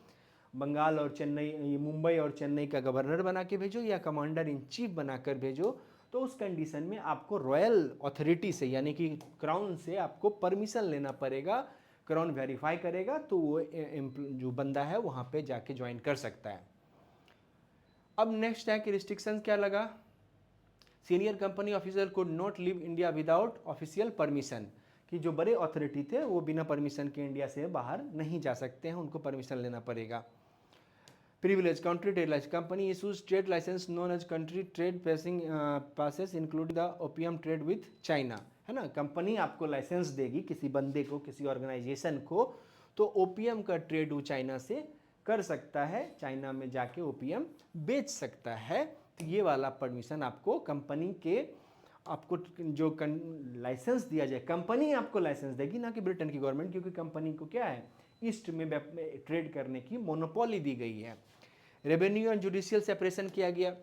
बंगाल और चेन्नई, मुंबई और चेन्नई का गवर्नर बना के भेजो या कमांडर इन चीफ बनाकर भेजो, तो उस कंडीशन में आपको रॉयल अथॉरिटी से यानी कि क्राउन से आपको परमिशन लेना पड़ेगा। क्राउन वेरीफाई करेगा तो वो जो बंदा है वहाँ पे जाके ज्वाइन कर सकता है। अब नेक्स्ट है कि रिस्ट्रिक्शन क्या लगा, senior company officer could not leave India without official permission, कि जो बड़े अथॉरिटी थे वो बिना परमिशन के इंडिया से बाहर नहीं जा सकते हैं, उनको परमिशन लेना पड़ेगा। Privilege country trade licence, company issues trade licence known as country trade passes including the opium trade with China, है ना। कंपनी आपको लाइसेंस देगी किसी बंदे को, किसी ऑर्गेनाइजेशन को, तो ओपियम का ट्रेड वो चाइना से कर सकता है, चाइना में जाके ओपियम बेच सकता है। तो ये वाला परमिशन आपको कंपनी के, आपको जो लाइसेंस दिया जाए, कंपनी आपको लाइसेंस देगी, ना कि ब्रिटेन की गवर्नमेंट, क्योंकि कंपनी को क्या है, ईस्ट में ट्रेड करने की मोनोपोली दी गई है। रेवेन्यू एंड जुडिशियल सेपरेशन किया गया,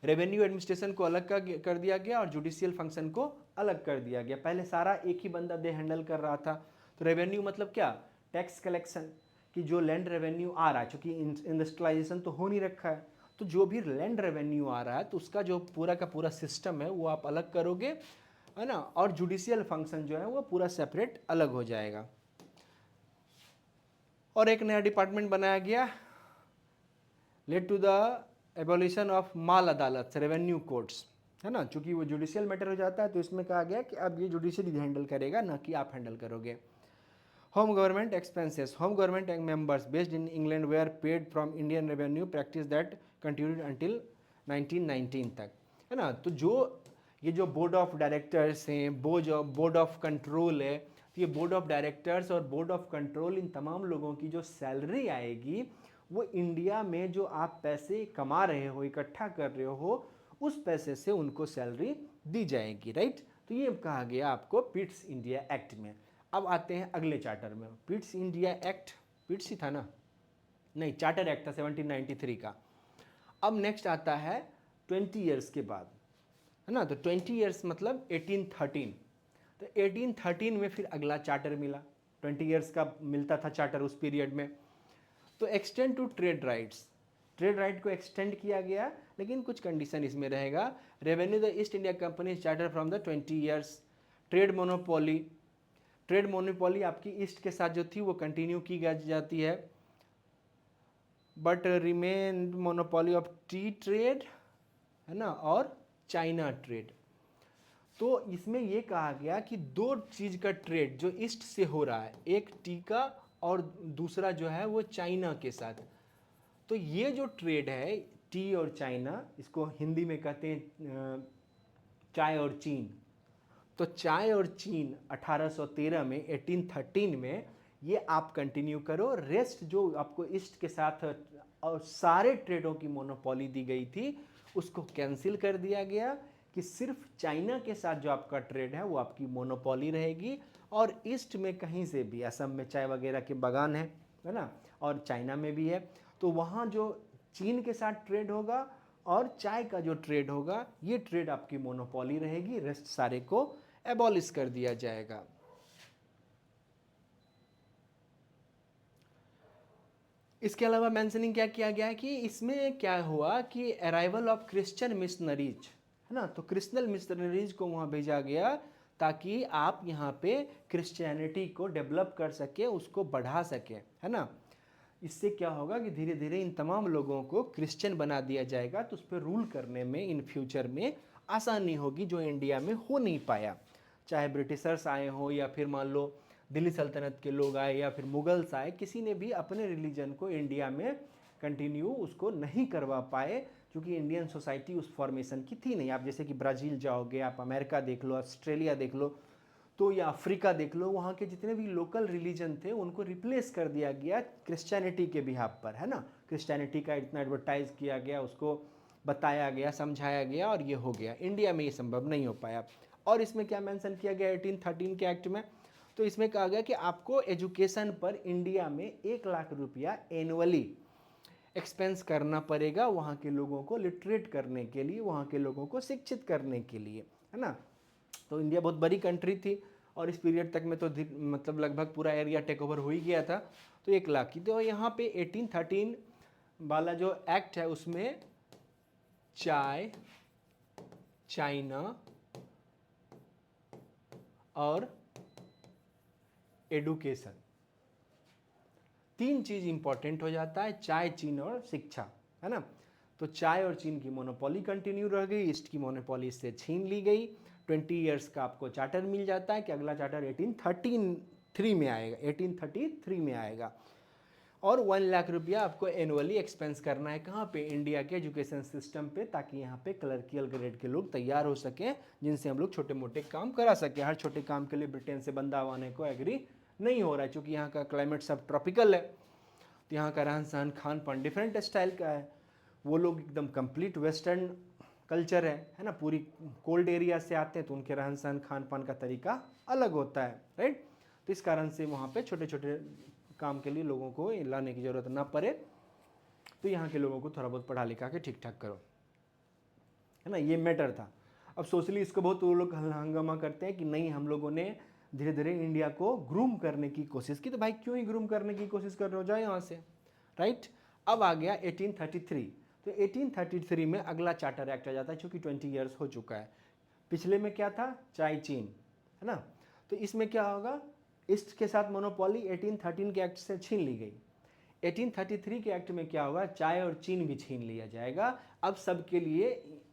रेवेन्यू एडमिनिस्ट्रेशन को अलग कर दिया गया और जुडिशियल फंक्शन को अलग कर दिया गया। पहले सारा एक ही बंदा दे हैंडल कर रहा था। तो रेवेन्यू मतलब क्या, टैक्स कलेक्शन, कि जो लैंड रेवेन्यू आ रहा है, चूँकि इंडस्ट्रियलाइजेशन तो हो नहीं रखा है, तो जो भी लैंड रेवेन्यू आ रहा है तो उसका जो पूरा का पूरा सिस्टम है वो आप अलग करोगे, है ना, और जुडिशियल फंक्शन जो है वो पूरा सेपरेट अलग हो जाएगा। और एक नया डिपार्टमेंट बनाया गया, led to the abolition of माल अदालत, रेवेन्यू कोर्ट्स, है ना, चूंकि वो जुडिशियल मैटर हो जाता है तो इसमें कहा गया कि अब ये जुडिशियली हैंडल करेगा, ना कि आप हैंडल करोगे। Home government expenses, home government members based in England were paid from Indian revenue practice that continued until 1919 तक, है ना। तो जो ये जो बोर्ड ऑफ डायरेक्टर्स हैं, वो जो बोर्ड ऑफ कंट्रोल है, तो ये बोर्ड ऑफ डायरेक्टर्स और बोर्ड ऑफ कंट्रोल, इन तमाम लोगों की जो सैलरी आएगी वो इंडिया में जो आप पैसे कमा रहे हो, इकट्ठा कर रहे हो, उस पैसे से उनको सैलरी दी जाएगी, राइट। तो ये कहा गया आपको पिट्स इंडिया एक्ट में। अब आते हैं अगले चार्टर में, पिट्स इंडिया एक्ट, पिट्स ही था ना, नहीं, चार्टर एक्ट था 1793 का। अब नेक्स्ट आता है 20 ईयर्स के बाद, है ना, तो 20 ईयर्स मतलब 1813, तो 1813 में फिर अगला चार्टर मिला, 20 ईयर्स का मिलता था चार्टर उस पीरियड में। तो extend to trade rights, trade right को एक्सटेंड किया गया, लेकिन कुछ कंडीशन इसमें रहेगा। Revenue the East India Company charter from the 20 years, trade monopoly, trade monopoly आपकी ईस्ट के साथ जो थी वो कंटिन्यू की जाती है, but remain monopoly of tea trade, है ना, और चाइना ट्रेड। तो इसमें ये कहा गया कि दो चीज़ का ट्रेड जो ईस्ट से हो रहा है, एक टी का और दूसरा जो है वो चाइना के साथ। तो ये जो ट्रेड है टी और चाइना, इसको हिंदी में कहते हैं चाय और चीन। तो चाय और चीन 1813 में, 1813 में ये आप कंटिन्यू करो, रेस्ट जो आपको ईस्ट के साथ और सारे ट्रेडों की मोनोपोली दी गई थी उसको कैंसिल कर दिया गया, कि सिर्फ चाइना के साथ जो आपका ट्रेड है वो आपकी मोनोपोली रहेगी। और ईस्ट में कहीं से भी, असम में चाय वगैरह के बागान है ना, और चाइना में भी है, तो वहाँ जो चीन के साथ ट्रेड होगा और चाय का जो ट्रेड होगा, ये ट्रेड आपकी मोनोपोली रहेगी, रेस्ट सारे को एबॉलिश कर दिया जाएगा। इसके अलावा मेंशनिंग क्या किया गया है कि इसमें क्या हुआ कि अराइवल ऑफ क्रिश्चियन मिशनरीज, है ना, तो क्रिश्चियन मिशनरीज को वहाँ भेजा गया ताकि आप यहाँ पे क्रिश्चियनिटी को डेवलप कर सके, उसको बढ़ा सके, है ना। इससे क्या होगा कि धीरे धीरे इन तमाम लोगों को क्रिश्चियन बना दिया जाएगा, तो उस पर रूल करने में इन फ्यूचर में आसानी होगी, जो इंडिया में हो नहीं पाया, चाहे ब्रिटिशर्स आए हो या फिर मान लो दिल्ली सल्तनत के लोग आए या फिर मुगल्स आए, किसी ने भी अपने रिलीजन को इंडिया में कंटिन्यू उसको नहीं करवा पाए, क्योंकि इंडियन सोसाइटी उस फॉर्मेशन की थी नहीं। आप जैसे कि ब्राज़ील जाओगे, आप अमेरिका देख लो, ऑस्ट्रेलिया देख लो, तो या अफ्रीका देख लो, वहाँ के जितने भी लोकल रिलीजन थे उनको रिप्लेस कर दिया गया क्रिश्चियनिटी के बिहाफ पर, है ना। क्रिश्चियनिटी का इतना एडवर्टाइज किया गया, उसको बताया गया, समझाया गया, और ये हो गया। इंडिया में ये संभव नहीं हो पाया। और इसमें क्या मेंशन किया गया 1813 के एक्ट में, तो इसमें कहा गया कि आपको एजुकेशन पर इंडिया में 1 लाख रुपया एनुअली एक्सपेंस करना पड़ेगा वहाँ के लोगों को लिटरेट करने के लिए, वहाँ के लोगों को शिक्षित करने के लिए, है ना। तो इंडिया बहुत बड़ी कंट्री थी और इस पीरियड तक में तो मतलब लगभग पूरा एरिया टेक ओवर हो ही गया था। तो 1 लाख की, तो यहाँ पे 1813 वाला जो एक्ट है उसमें चाय, चाइना और एडुकेशन, 3 चीज इंपॉर्टेंट हो जाता है, चाय, चीन और शिक्षा, है ना। तो चाय और चीन की मोनोपोली कंटिन्यू रह गई, ईस्ट की मोनोपोली इससे छीन ली गई। 20 ईयर्स का आपको चार्टर मिल जाता है कि अगला चार्टर 1833 में आएगा, 1833 में आएगा। और 1 लाख रुपया आपको एनुअली एक्सपेंस करना है कहाँ पे, इंडिया के एजुकेशन सिस्टम पे, ताकि यहाँ पे क्लर्कियल ग्रेड के लोग तैयार हो सकें जिनसे हम लोग छोटे मोटे काम करा सकें। हर छोटे काम के लिए ब्रिटेन से बंदा आने को एग्री नहीं हो रहा है, क्योंकि यहाँ का क्लाइमेट सब ट्रॉपिकल है, तो यहाँ का रहन सहन खान पान डिफरेंट स्टाइल का है। वो लोग एकदम कंप्लीट वेस्टर्न कल्चर है ना, पूरी कोल्ड एरिया से आते हैं, तो उनके रहन सहन खान पान का तरीका अलग होता है, राइट। तो इस कारण से वहाँ पे छोटे छोटे काम के लिए लोगों को लाने की ज़रूरत ना पड़े, तो यहाँ के लोगों को थोड़ा बहुत पढ़ा लिखा के ठीक ठाक करो, है ना, ये मैटर था। अब सोशली इसको बहुत वो लोग हंगामा करते हैं कि नहीं, हम लोगों ने धीरे धीरे इंडिया को ग्रूम करने की कोशिश की। तो भाई क्यों ही ग्रूम करने की कोशिश कर रहे हो, जाए यहाँ से, राइट। अब आ गया 1833, तो 1833 में अगला चार्टर एक्ट आ जाता है, चूँकि 20 ईयर्स हो चुका है। पिछले में क्या था, चाय चीन, है ना। तो इसमें क्या होगा, ईस्ट के साथ मोनोपोली 1813 के एक्ट से छीन ली गई। 1833 के एक्ट में क्या होगा, चाय और चीन भी छीन लिया जाएगा। अब सबके लिए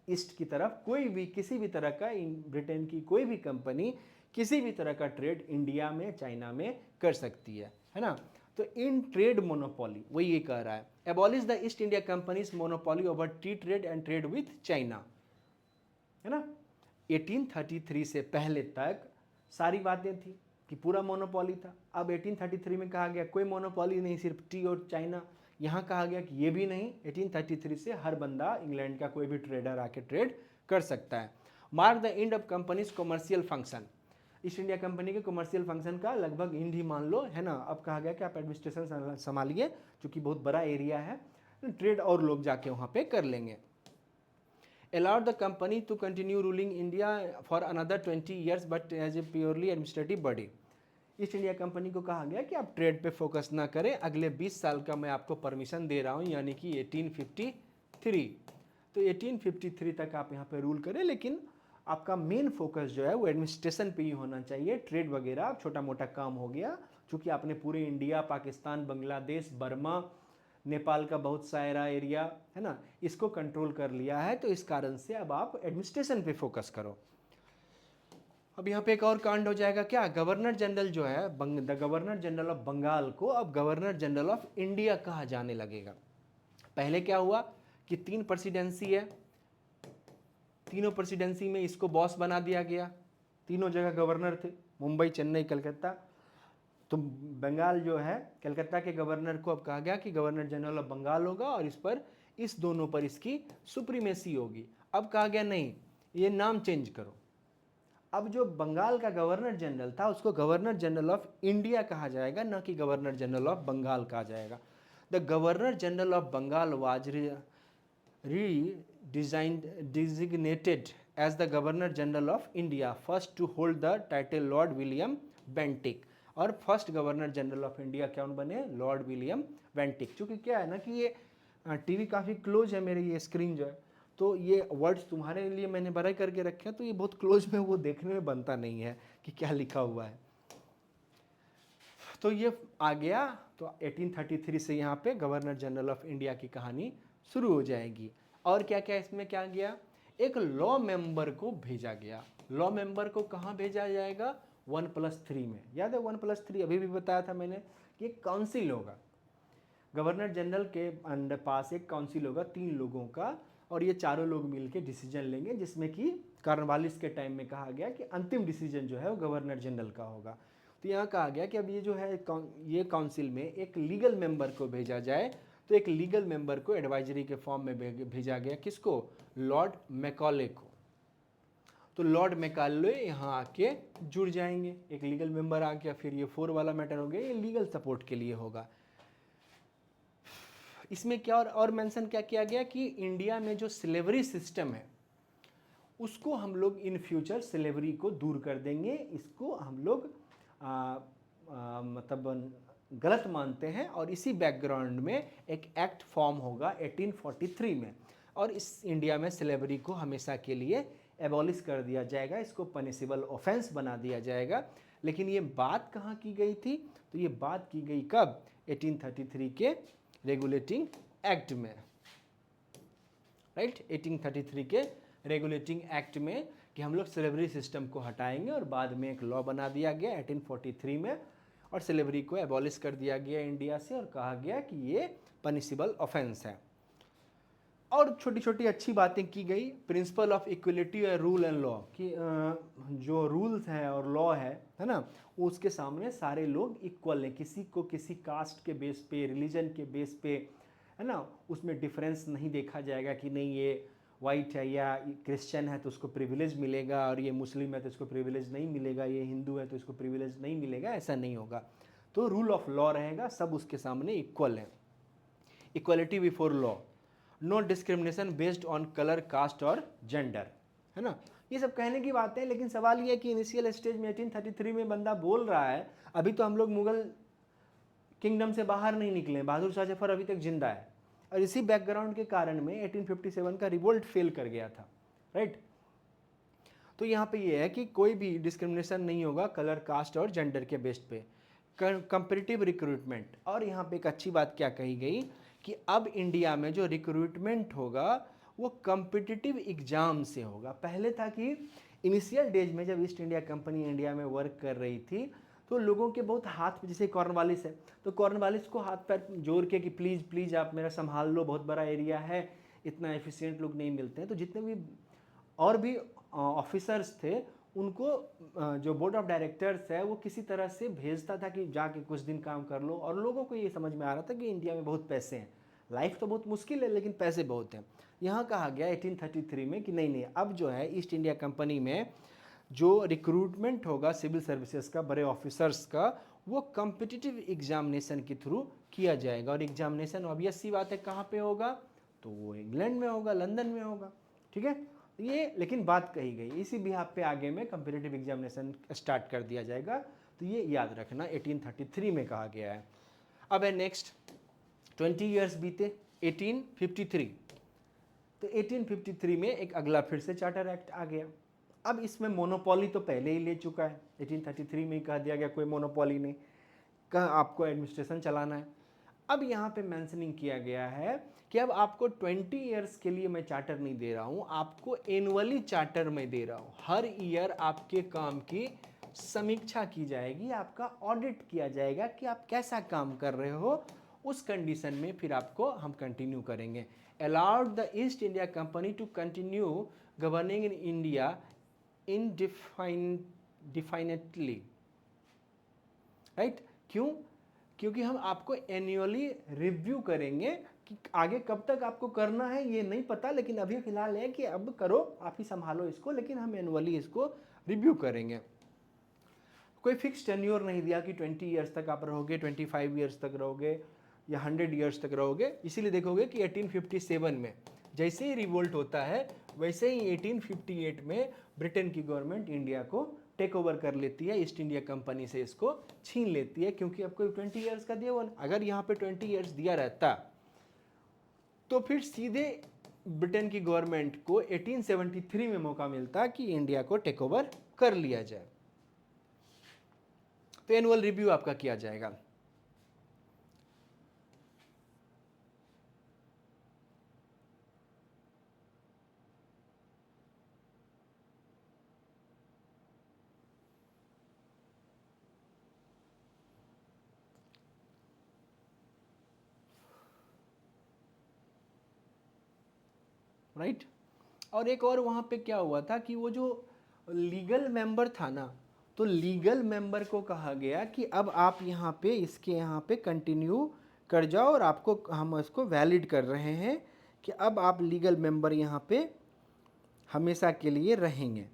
ईस्ट की तरफ कोई भी किसी भी तरह का, ब्रिटेन की कोई भी कंपनी किसी भी तरह का ट्रेड इंडिया में, चाइना में कर सकती है ना। तो इन ट्रेड मोनोपोली, वही ये कह रहा है, abolish the East India companies monopoly over T trade and trade with China, है ना। 1833 से पहले तक सारी बातें थी कि पूरा मोनोपोली था। अब 1833 में कहा गया कोई मोनोपोली नहीं, सिर्फ टी और चाइना। यहाँ कहा गया कि ये भी नहीं, 1833 से हर बंदा, इंग्लैंड का कोई भी ट्रेडर आके ट्रेड कर सकता है। Mark the end of companies commercial function, east India Company के कमर्शियल फंक्शन का लगभग एंड ही मान लो, है ना। अब कहा गया कि आप एडमिनिस्ट्रेशन संभालिए, क्योंकि बहुत बड़ा एरिया है, ट्रेड और लोग जाके वहाँ पे कर लेंगे। allowed the company to continue ruling India for another 20 years but as a purely administrative body। East India Company को कहा गया कि आप ट्रेड पे फोकस ना करें, अगले 20 साल का मैं आपको परमिशन दे रहा हूँ, यानी कि 1853। तो 1853 तक आप यहाँ पे रूल करें, लेकिन आपका मेन फोकस जो है वो एडमिनिस्ट्रेशन पे ही होना चाहिए। ट्रेड वगैरह छोटा मोटा काम हो गया, चूँकि आपने पूरे इंडिया, पाकिस्तान, बांग्लादेश, बर्मा, नेपाल का बहुत सारा एरिया, है ना, इसको कंट्रोल कर लिया है। तो इस कारण से अब आप एडमिनिस्ट्रेशन पे फोकस करो। अब यहाँ पे एक और कांड हो जाएगा, क्या, गवर्नर जनरल जो है, the governor general of Bengal को अब गवर्नर जनरल ऑफ इंडिया कहा जाने लगेगा। पहले क्या हुआ कि 3 प्रेसिडेंसी है, तीनों प्रेसिडेंसी में इसको बॉस बना दिया गया, तीनों जगह गवर्नर थे, मुंबई, चेन्नई, कलकत्ता। तो बंगाल जो है, कलकत्ता के गवर्नर को अब कहा गया कि गवर्नर जनरल ऑफ बंगाल होगा, और इस दोनों पर इसकी सुप्रीमेसी होगी। अब कहा गया नहीं, ये नाम चेंज करो। अब जो बंगाल का गवर्नर जनरल था उसको गवर्नर जनरल ऑफ इंडिया कहा जाएगा, न कि गवर्नर जनरल ऑफ बंगाल कहा जाएगा। The governor general of Bengal was designated as the Governor General of India, first to hold the title Lord William Bentinck। और first governor general of India कौन बने, Lord William Bentinck. चूँकि क्या है ना कि ये टीवी काफ़ी क्लोज है मेरे, ये स्क्रीन जो है, तो ये वर्ड्स तुम्हारे लिए मैंने बड़े करके रखे हैं, तो ये बहुत क्लोज में वो देखने में बनता नहीं है कि क्या लिखा हुआ है। तो ये आ गया, तो 1833 से यहाँ पे गवर्नर जनरल ऑफ इंडिया की कहानी शुरू हो जाएगी। और क्या क्या इसमें क्या गया, एक लॉ मेंबर को भेजा गया। लॉ मेंबर को कहाँ भेजा जाएगा, 1+3 में। याद है 1+3, अभी भी बताया था मैंने कि एक काउंसिल होगा, गवर्नर जनरल के पास एक काउंसिल होगा 3 लोगों का, और ये चारों लोग मिलकर डिसीजन लेंगे, जिसमें कि कॉर्नवालिस के टाइम में कहा गया कि अंतिम डिसीजन जो है वो गवर्नर जनरल का होगा। तो यहाँ कहा गया कि अब ये जो है ये काउंसिल में एक लीगल मेंबर को भेजा जाए। तो एक लीगल मेंबर को एडवाइजरी के फॉर्म में भेजा गया, किसको, लॉर्ड मैकॉले को। तो लॉर्ड मैकाले यहाँ आके जुड़ जाएंगे, एक लीगल मेंबर आ गया। फिर ये 4 वाला मैटर हो गया, ये लीगल सपोर्ट के लिए होगा। इसमें क्या और मेंशन क्या किया गया कि इंडिया में जो स्लेवरी सिस्टम है उसको हम लोग इन फ्यूचर स्लेवरी को दूर कर देंगे। इसको हम लोग मतलब गलत मानते हैं, और इसी बैकग्राउंड में एक एक्ट फॉर्म होगा 1843 में, और इस इंडिया में स्लेवरी को हमेशा के लिए एबॉलिश कर दिया जाएगा, इसको पनिशेबल ऑफेंस बना दिया जाएगा। लेकिन ये बात कहाँ की गई थी? तो ये बात की गई कब? 1833 के रेगुलेटिंग एक्ट में, राइट। 1833 के रेगुलेटिंग एक्ट में कि हम लोग स्लेवरी सिस्टम को हटाएंगे, और बाद में एक लॉ बना दिया गया 1843 में, और स्लेवरी को एबॉलिश कर दिया गया इंडिया से, और कहा गया कि ये पनिशेबल ऑफेंस है। और छोटी छोटी अच्छी बातें की गई। प्रिंसिपल ऑफ इक्वलिटी और रूल एंड लॉ कि जो रूल्स हैं और लॉ है ना, वो उसके सामने सारे लोग इक्वल हैं, किसी को किसी कास्ट के बेस पे, रिलीजन के बेस पे, है ना, उसमें डिफरेंस नहीं देखा जाएगा कि नहीं ये वाइट है या क्रिश्चियन है तो उसको प्रिविलेज मिलेगा, और ये मुस्लिम है तो इसको प्रिविलेज नहीं मिलेगा, ये हिंदू है तो इसको प्रिविलेज नहीं मिलेगा, ऐसा नहीं होगा। तो रूल ऑफ लॉ रहेगा, सब उसके सामने इक्वल है। Equality before law, no discrimination based on colour, caste और जेंडर, है ना। ये सब कहने की बातें हैं, लेकिन सवाल ये है कि इनिशियल स्टेज में 1833 में बंदा बोल रहा है, अभी तो हम लोग मुगल किंगडम से बाहर नहीं निकले, बहादुर शाह जफर अभी तक जिंदा है, और इसी बैकग्राउंड के कारण में 1857 का रिवोल्ट फेल कर गया था, राइट। तो यहाँ पे ये है कि कोई भी डिस्क्रिमिनेशन नहीं होगा कलर, कास्ट और जेंडर के बेस पे। कंपेरेटिव रिक्रूटमेंट, और यहाँ पे एक अच्छी बात क्या कही गई कि अब इंडिया में जो रिक्रूटमेंट होगा वो कम्पिटिटिव एग्जाम से होगा। पहले था कि इनिशियल डेज में जब ईस्ट इंडिया कंपनी इंडिया में वर्क कर रही थी तो लोगों के बहुत हाथ, जैसे कॉर्नवालिस है तो कॉर्नवालिस को हाथ पैर जोड़ के कि प्लीज़ प्लीज़ आप मेरा संभाल लो, बहुत बड़ा एरिया है, इतना एफिशिएंट लोग नहीं मिलते हैं। तो जितने भी और भी ऑफिसर्स थे उनको जो बोर्ड ऑफ डायरेक्टर्स है वो किसी तरह से भेजता था कि जाके कुछ दिन काम कर लो, और लोगों को ये समझ में आ रहा था कि इंडिया में बहुत पैसे हैं, लाइफ तो बहुत मुश्किल है लेकिन पैसे बहुत हैं। यहाँ कहा गया 1833 में कि नहीं नहीं, अब जो है ईस्ट इंडिया कंपनी में जो रिक्रूटमेंट होगा सिविल सर्विसेज का, बड़े ऑफिसर्स का, वो कम्पिटिटिव एग्जामिनेशन के थ्रू किया जाएगा। और एग्जामिनेशन ऑब्वियस सी बात है कहाँ पे होगा, तो वो इंग्लैंड में होगा, लंदन में होगा, ठीक है। ये लेकिन बात कही गई, इसी बिहाफ पे आगे में कम्पिटिटिव एग्जामिनेशन स्टार्ट कर दिया जाएगा, तो ये याद रखना 1833 में कहा गया है। अब है नेक्स्ट 20 ईयर्स बीते 1853, तो 1853 में एक अगला फिर से चार्टर एक्ट आ गया। अब इसमें मोनोपोली तो पहले ही ले चुका है, 1833 में ही कह दिया गया कोई मोनोपोली नहीं, कहा आपको एडमिनिस्ट्रेशन चलाना है। अब यहाँ पे मेंशनिंग किया गया है कि अब आपको 20 ईयर्स के लिए मैं चार्टर नहीं दे रहा हूँ, आपको एनुअली चार्टर मैं दे रहा हूँ। हर ईयर आपके काम की समीक्षा की जाएगी, आपका ऑडिट किया जाएगा कि आप कैसा काम कर रहे हो, उस कंडीशन में फिर आपको हम कंटिन्यू करेंगे। Allowed the East India Company to continue governing in India definitely, right. क्यों? क्योंकि हम आपको एनुअली रिव्यू करेंगे कि आगे कब तक आपको करना है ये नहीं पता, लेकिन अभी फिलहाल है कि अब करो, आप ही संभालो इसको, लेकिन हम एनुअली इसको रिव्यू करेंगे। कोई फिक्स टेन्योर नहीं दिया कि 20 ईयर्स तक आप रहोगे, 25 ईयर्स तक रहोगे या 100 ईयर्स तक रहोगे। इसीलिए देखोगे कि 1857 में जैसे ही रिवोल्ट होता है वैसे ही 1858 में ब्रिटेन की गवर्नमेंट इंडिया को टेक ओवर कर लेती है, ईस्ट इंडिया कंपनी से इसको छीन लेती है, क्योंकि अब कोई 20 ईयर्स का दिया हुआ। अगर यहाँ पे 20 ईयर्स दिया रहता तो फिर सीधे ब्रिटेन की गवर्नमेंट को 1873 में मौका मिलता कि इंडिया को टेक ओवर कर लिया जाए। तो एनुअल रिव्यू आपका किया जाएगा। राइट। और एक और वहाँ पे क्या हुआ था कि वो जो लीगल मेंबर था ना, तो लीगल मेंबर को कहा गया कि अब आप यहाँ पे इसके यहाँ पे कंटिन्यू कर जाओ, और आपको हम इसको वैलिड कर रहे हैं कि अब आप लीगल मेंबर यहाँ पे हमेशा के लिए रहेंगे।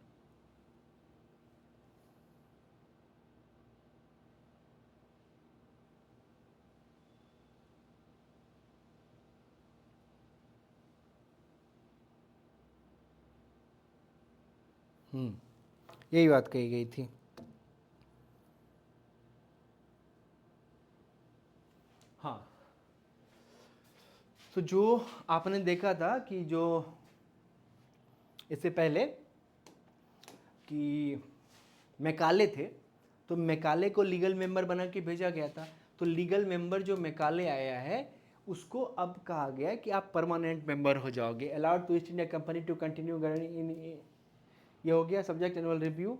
यही बात कही गई थी। हाँ, तो जो आपने देखा था कि जो इससे पहले कि मैकाले थे, तो मैकाले को लीगल मेंबर बना के भेजा गया था। तो लीगल मेंबर जो मैकाले आया है उसको अब कहा गया है कि आप परमानेंट मेंबर हो जाओगे। Allowed to East India Company to continue in, ये हो गया सब्जेक्ट एनुअल रिव्यू।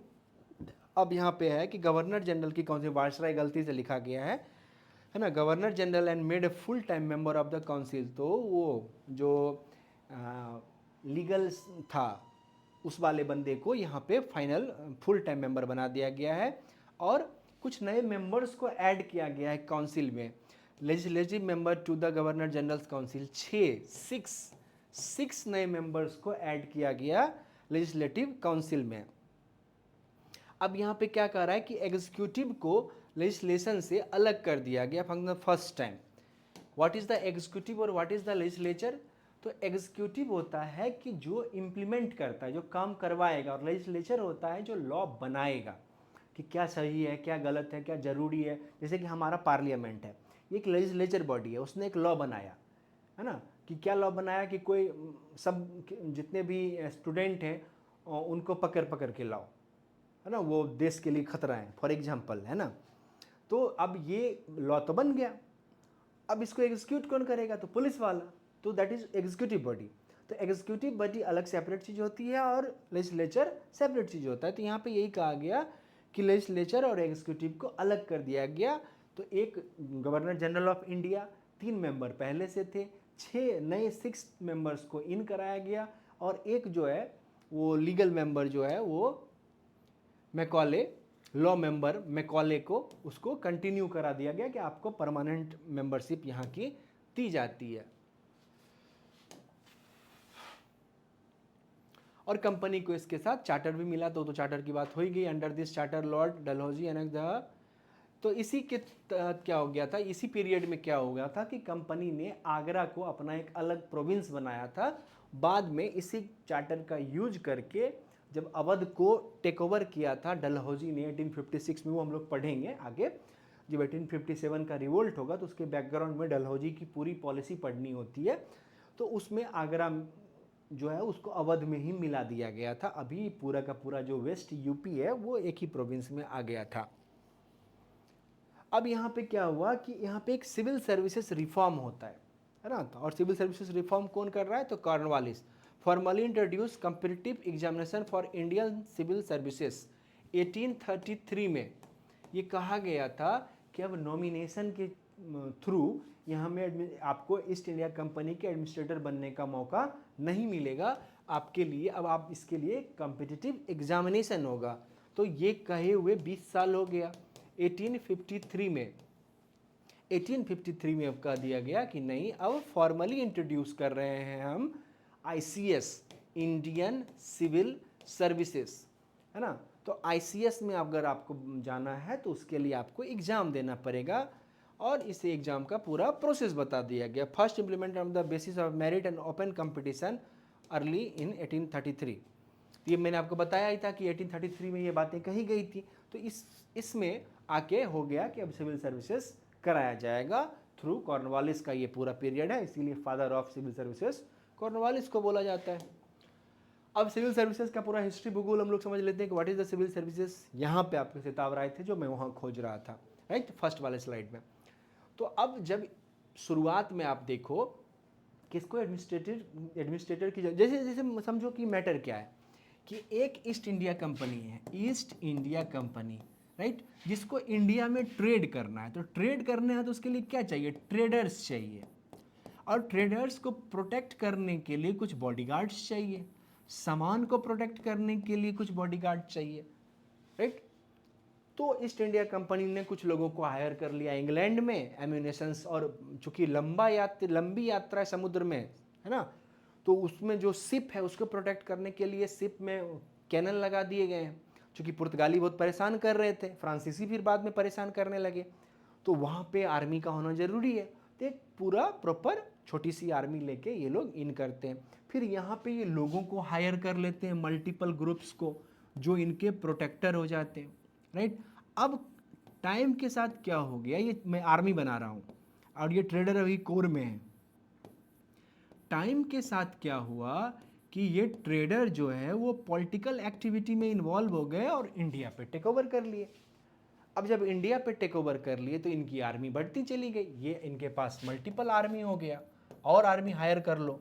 अब यहाँ पे है कि गवर्नर जनरल की काउंसिल, वायसराय गलती से लिखा गया है ना, governor general and made a full time member of the council. तो वो जो लीगल था उस वाले बंदे को यहाँ पे फाइनल फुल टाइम मेंबर बना दिया गया है। और कुछ नए मेंबर्स को ऐड किया गया है काउंसिल में। Legislative member to the governor generals council, 6 नए मेंबर्स को ऐड किया गया लेजिस्लेटिव काउंसिल में। अब यहाँ पे क्या कह रहा है कि एग्जीक्यूटिव को लेजिस्लेशन से अलग कर दिया गया for the first time. What is the executive और व्हाट इज द लेजिस्लेचर? तो एग्जीक्यूटिव होता है कि जो इम्प्लीमेंट करता है, जो काम करवाएगा, और लेजिस्लेचर होता है जो लॉ बनाएगा कि क्या सही है, क्या गलत है, क्या ज़रूरी है। जैसे कि हमारा पार्लियामेंट है, ये एक लेजिस्लेचर बॉडी है, उसने एक लॉ बनाया है ना, कि क्या लॉ बनाया कि कोई सब जितने भी स्टूडेंट हैं उनको पकड़ पकड़ के लाओ, है ना, वो देश के लिए खतरा है, फॉर एग्जाम्पल, है ना। तो अब ये लॉ तो बन गया, अब इसको एग्जीक्यूट कौन करेगा? तो पुलिस वाला। तो दैट इज एग्जीक्यूटिव बॉडी। तो एग्जीक्यूटिव बॉडी अलग सेपरेट चीज़ होती है और लेजिस्लेचर सेपरेट चीज़ होता है। तो यहाँ पे यही कहा गया कि लेजिस्लेचर और एग्जीक्यूटिव को अलग कर दिया गया। तो एक governor general of India, 3 member पहले से थे, 6 मेंबर्स को इन कराया गया, और एक जो है वो लीगल मेंबर जो है वो मैकॉले, लॉ मेंबर मैकॉले को उसको कंटिन्यू करा दिया गया कि आपको परमानेंट मेंबरशिप यहाँ की दी जाती है। और कंपनी को इसके साथ चार्टर भी मिला, तो चार्टर की बात हो ही गई। Under this charter Lord Dalhousie and the, तो इसी के तहत क्या हो गया था, इसी पीरियड में क्या हो गया था कि कंपनी ने आगरा को अपना एक अलग प्रोविंस बनाया था। बाद में इसी चार्टर का यूज करके जब अवध को टेक ओवर किया था डलहौजी ने 1856 में, वो हम लोग पढ़ेंगे आगे। जब 1857 का रिवोल्ट होगा तो उसके बैकग्राउंड में डलहौजी की पूरी पॉलिसी पढ़नी होती है। तो उसमें आगरा जो है उसको अवध में ही मिला दिया गया था। अभी पूरा का पूरा जो वेस्ट यूपी है वो एक ही प्रोविंस में आ गया था। अब यहाँ पे क्या हुआ कि यहाँ पे एक सिविल सर्विसेज रिफॉर्म होता है ना। और सिविल सर्विसेज रिफॉर्म कौन कर रहा है? तो Cornwallis. Formally introduce competitive examination for Indian civil services 1833 में। ये कहा गया था कि अब नॉमिनेशन के थ्रू यहाँ में आपको ईस्ट इंडिया कंपनी के एडमिनिस्ट्रेटर बनने का मौका नहीं मिलेगा आपके लिए। अब आप इसके लिए कॉम्पिटिटिव एग्जामिनेशन होगा। तो ये कहे हुए 20 साल हो गया। 1853 में अब कह दिया गया कि नहीं, अब फॉर्मली इंट्रोड्यूस कर रहे हैं हम ICS, इंडियन सिविल सर्विसेज, है ना। तो ICS में अगर आपको जाना है तो उसके लिए आपको एग्ज़ाम देना पड़ेगा, और इस एग्ज़ाम का पूरा प्रोसेस बता दिया गया। First implement on the basis of merit and open competition early in 1833। ये मैंने आपको बताया ही था कि 1833 में ये बातें कही गई थी। तो इसमें आके हो गया कि अब सिविल सर्विसेज कराया जाएगा थ्रू कॉर्नवालिस का ये पूरा पीरियड है, इसीलिए father of civil services Cornwallis को बोला जाता है। अब सिविल सर्विसेज का पूरा हिस्ट्री भूगोल हम लोग समझ लेते हैं कि what is the civil services. यहाँ पे आपके सिताब राय थे जो मैं वहाँ खोज रहा था, राइट, फर्स्ट वाले स्लाइड में। तो अब जब शुरुआत में आप देखो किसको एडमिनिस्ट्रेटर की, जैसे जैसे समझो कि मैटर क्या है कि एक ईस्ट इंडिया कंपनी है, ईस्ट इंडिया कंपनी, राइट, जिसको इंडिया में ट्रेड करना है। तो ट्रेड करना है तो उसके लिए क्या चाहिए? ट्रेडर्स चाहिए, और ट्रेडर्स को प्रोटेक्ट करने के लिए कुछ बॉडीगार्ड्स चाहिए, सामान को प्रोटेक्ट करने के लिए कुछ बॉडीगार्ड चाहिए, राइट। तो ईस्ट इंडिया कंपनी ने कुछ लोगों को हायर कर लिया इंग्लैंड में एम्यूनेशंस, और चूंकि लंबी यात्रा है समुद्र में, है ना, तो उसमें जो शिप है उसको प्रोटेक्ट करने के लिए शिप में कैनल लगा दिए गए हैं। चूँकि पुर्तगाली बहुत परेशान कर रहे थे, फ्रांसीसी फिर बाद में परेशान करने लगे, तो वहाँ पे आर्मी का होना ज़रूरी है। तो एक पूरा प्रॉपर छोटी सी आर्मी लेके ये लोग इन करते हैं। फिर यहाँ पे ये लोगों को हायर कर लेते हैं, मल्टीपल ग्रुप्स को, जो इनके प्रोटेक्टर हो जाते हैं, राइट। अब टाइम के साथ क्या हो गया, ये मैं आर्मी बना रहा हूँ और ये ट्रेडर अभी कोर में है। टाइम के साथ क्या हुआ कि ये ट्रेडर जो है वो पॉलिटिकल एक्टिविटी में इन्वॉल्व हो गए और इंडिया पे टेक ओवर कर लिए। अब जब इंडिया पे टेक ओवर कर लिए तो इनकी आर्मी बढ़ती चली गई, ये इनके पास मल्टीपल आर्मी हो गया, और आर्मी हायर कर लो,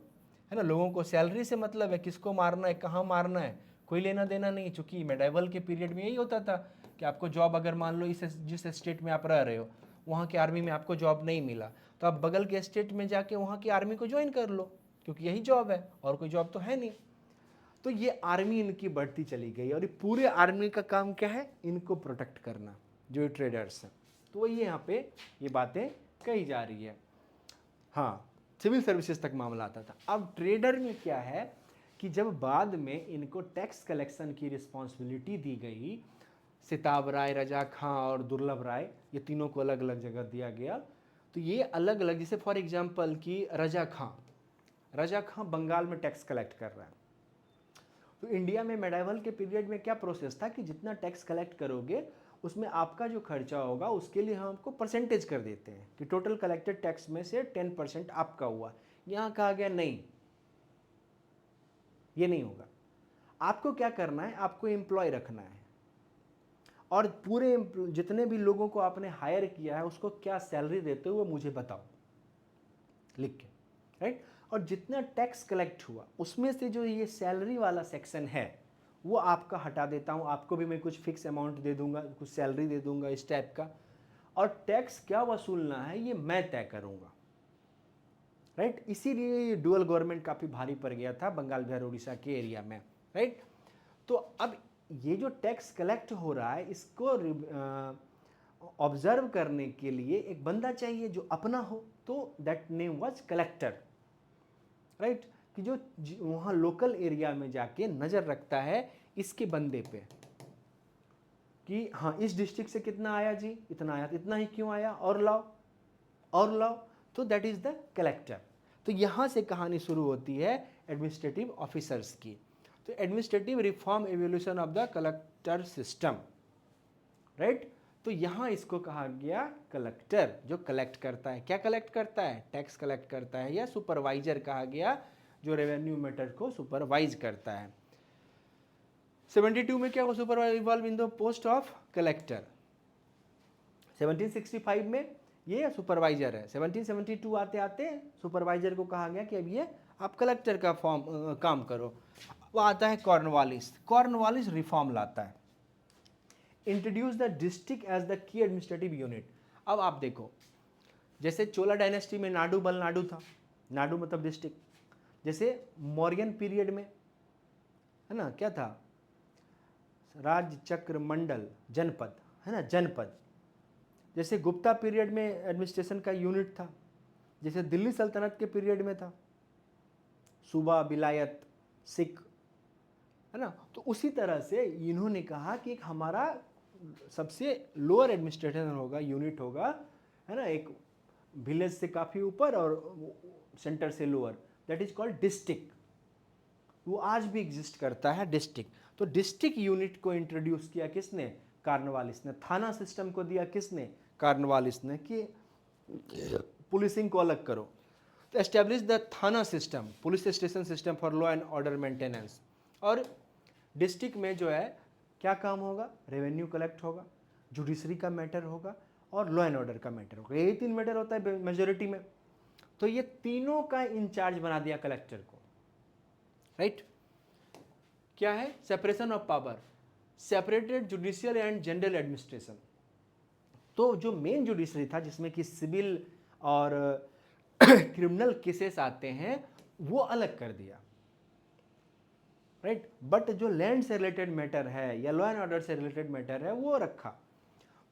है ना। लोगों को सैलरी से मतलब है, किसको मारना है, कहाँ मारना है, कोई लेना देना नहीं। चूंकि मेडाइवल के पीरियड में यही होता था कि आपको जॉब अगर मान लो इस जिस स्टेट में आप रह रहे हो वहाँ की आर्मी में आपको जॉब नहीं मिला तो आप बगल के स्टेट में जाके वहाँ की आर्मी को ज्वाइन कर लो, क्योंकि यही जॉब है और कोई जॉब तो है नहीं। तो ये आर्मी इनकी बढ़ती चली गई और ये पूरे आर्मी का काम क्या है, इनको प्रोटेक्ट करना, जो ट्रेडर्स हैं। तो वही यहाँ पे ये बातें कही जा रही है। हाँ, सिविल सर्विसेज तक मामला आता था। अब ट्रेडर में क्या है कि जब बाद में इनको टैक्स कलेक्शन की रिस्पॉन्सिबिलिटी दी गई, सिताब राय, रजा खां और दुर्लभ राय, ये तीनों को अलग अलग जगह दिया गया। तो ये अलग अलग, जैसे फॉर एग्जांपल कि रजा खां बंगाल में टैक्स कलेक्ट कर रहा है। तो इंडिया में मेडाइवल के पीरियड में क्या प्रोसेस था कि जितना टैक्स कलेक्ट करोगे उसमें आपका जो खर्चा होगा उसके लिए हम आपको परसेंटेज कर देते हैं कि टोटल कलेक्टेड टैक्स में से 10% आपका हुआ। यहाँ कहा गया नहीं, ये नहीं होगा। आपको क्या करना है, आपको एम्प्लॉय रखना है और पूरे जितने भी लोगों को आपने हायर किया है उसको क्या सैलरी देते हो वो मुझे बताओ लिख के, राइट। और जितना टैक्स कलेक्ट हुआ उसमें से जो ये सैलरी वाला सेक्शन है वो आपका हटा देता हूँ, आपको भी मैं कुछ फिक्स अमाउंट दे दूंगा, कुछ सैलरी दे दूंगा इस टाइप का, और टैक्स क्या वसूलना है ये मैं तय करूंगा, राइट। इसीलिए ये डुअल गवर्नमेंट काफ़ी भारी पड़ गया था बंगाल बिहार उड़ीसा के एरिया में, राइट। तो अब ये जो टैक्स कलेक्ट हो रहा है इसको ऑब्जर्व करने के लिए एक बंदा चाहिए जो अपना हो, तो that name was collector, right. कि जो वहाँ लोकल एरिया में जाके नज़र रखता है इसके बंदे पे कि हाँ इस डिस्ट्रिक्ट से कितना आया जी, इतना आया, इतना ही क्यों आया, और लाओ और लाओ। तो दैट इज़ द कलेक्टर। तो यहाँ से कहानी शुरू होती है एडमिनिस्ट्रेटिव ऑफिसर्स की। तो administrative reform evolution of the collector system, right. तो यहाँ इसको कहा गया कलेक्टर, जो कलेक्ट करता है। क्या कलेक्ट करता है, टैक्स कलेक्ट करता है, या सुपरवाइजर कहा गया जो रेवेन्यू मैटर को सुपरवाइज करता है। 72 में क्या supervise evolve in the post of collector. 1765 में ये सुपरवाइजर है। 1772 आते आते सुपरवाइजर को कहा गया कि अब ये आप कलेक्टर का काम करो। वो आता है कॉर्नवालिस रिफॉर्म लाता है, introduce the district as the key administrative unit. अब आप देखो, जैसे चोला डायनेस्टी में नाडु बल नाडु था, नाडु मतलब डिस्ट्रिक्ट। जैसे मौर्यन पीरियड में है ना क्या था, राज्य चक्र मंडल जनपद, है ना जनपद। जैसे गुप्ता पीरियड में एडमिनिस्ट्रेशन का यूनिट था, जैसे दिल्ली सल्तनत के पीरियड में था सूबा, विलायत, सिख, है ना। तो उसी तरह से इन्होंने कहा कि एक हमारा सबसे लोअर एडमिनिस्ट्रेशन होगा, यूनिट होगा, है ना, एक विलेज से काफ़ी ऊपर और सेंटर से lower, that is called district. वो आज भी एग्जिस्ट करता है डिस्ट्रिक्ट। तो डिस्ट्रिक्ट यूनिट को इंट्रोड्यूस किया किसने, कॉर्नवालिस ने। थाना सिस्टम को दिया किसने, कॉर्नवालिस ने, कि पुलिसिंग को अलग करो। तो एस्टेब्लिश द थाना system, police station system for law and order maintenance. और डिस्ट्रिक्ट में जो है क्या काम होगा, रेवेन्यू कलेक्ट होगा, जुडिशरी का मैटर होगा और लॉ एंड ऑर्डर का मैटर होगा। यही 3 मैटर होता है मेजोरिटी में। तो ये तीनों का इंचार्ज बना दिया कलेक्टर को, राइट। क्या है, separation of power, separated judicial and general administration. तो जो मेन जुडिशरी था जिसमें कि सिविल और क्रिमिनल केसेस आते हैं वो अलग कर दिया, राइट। बट जो लैंड से रिलेटेड मैटर है या लॉ एंड ऑर्डर से रिलेटेड मैटर है वो रखा।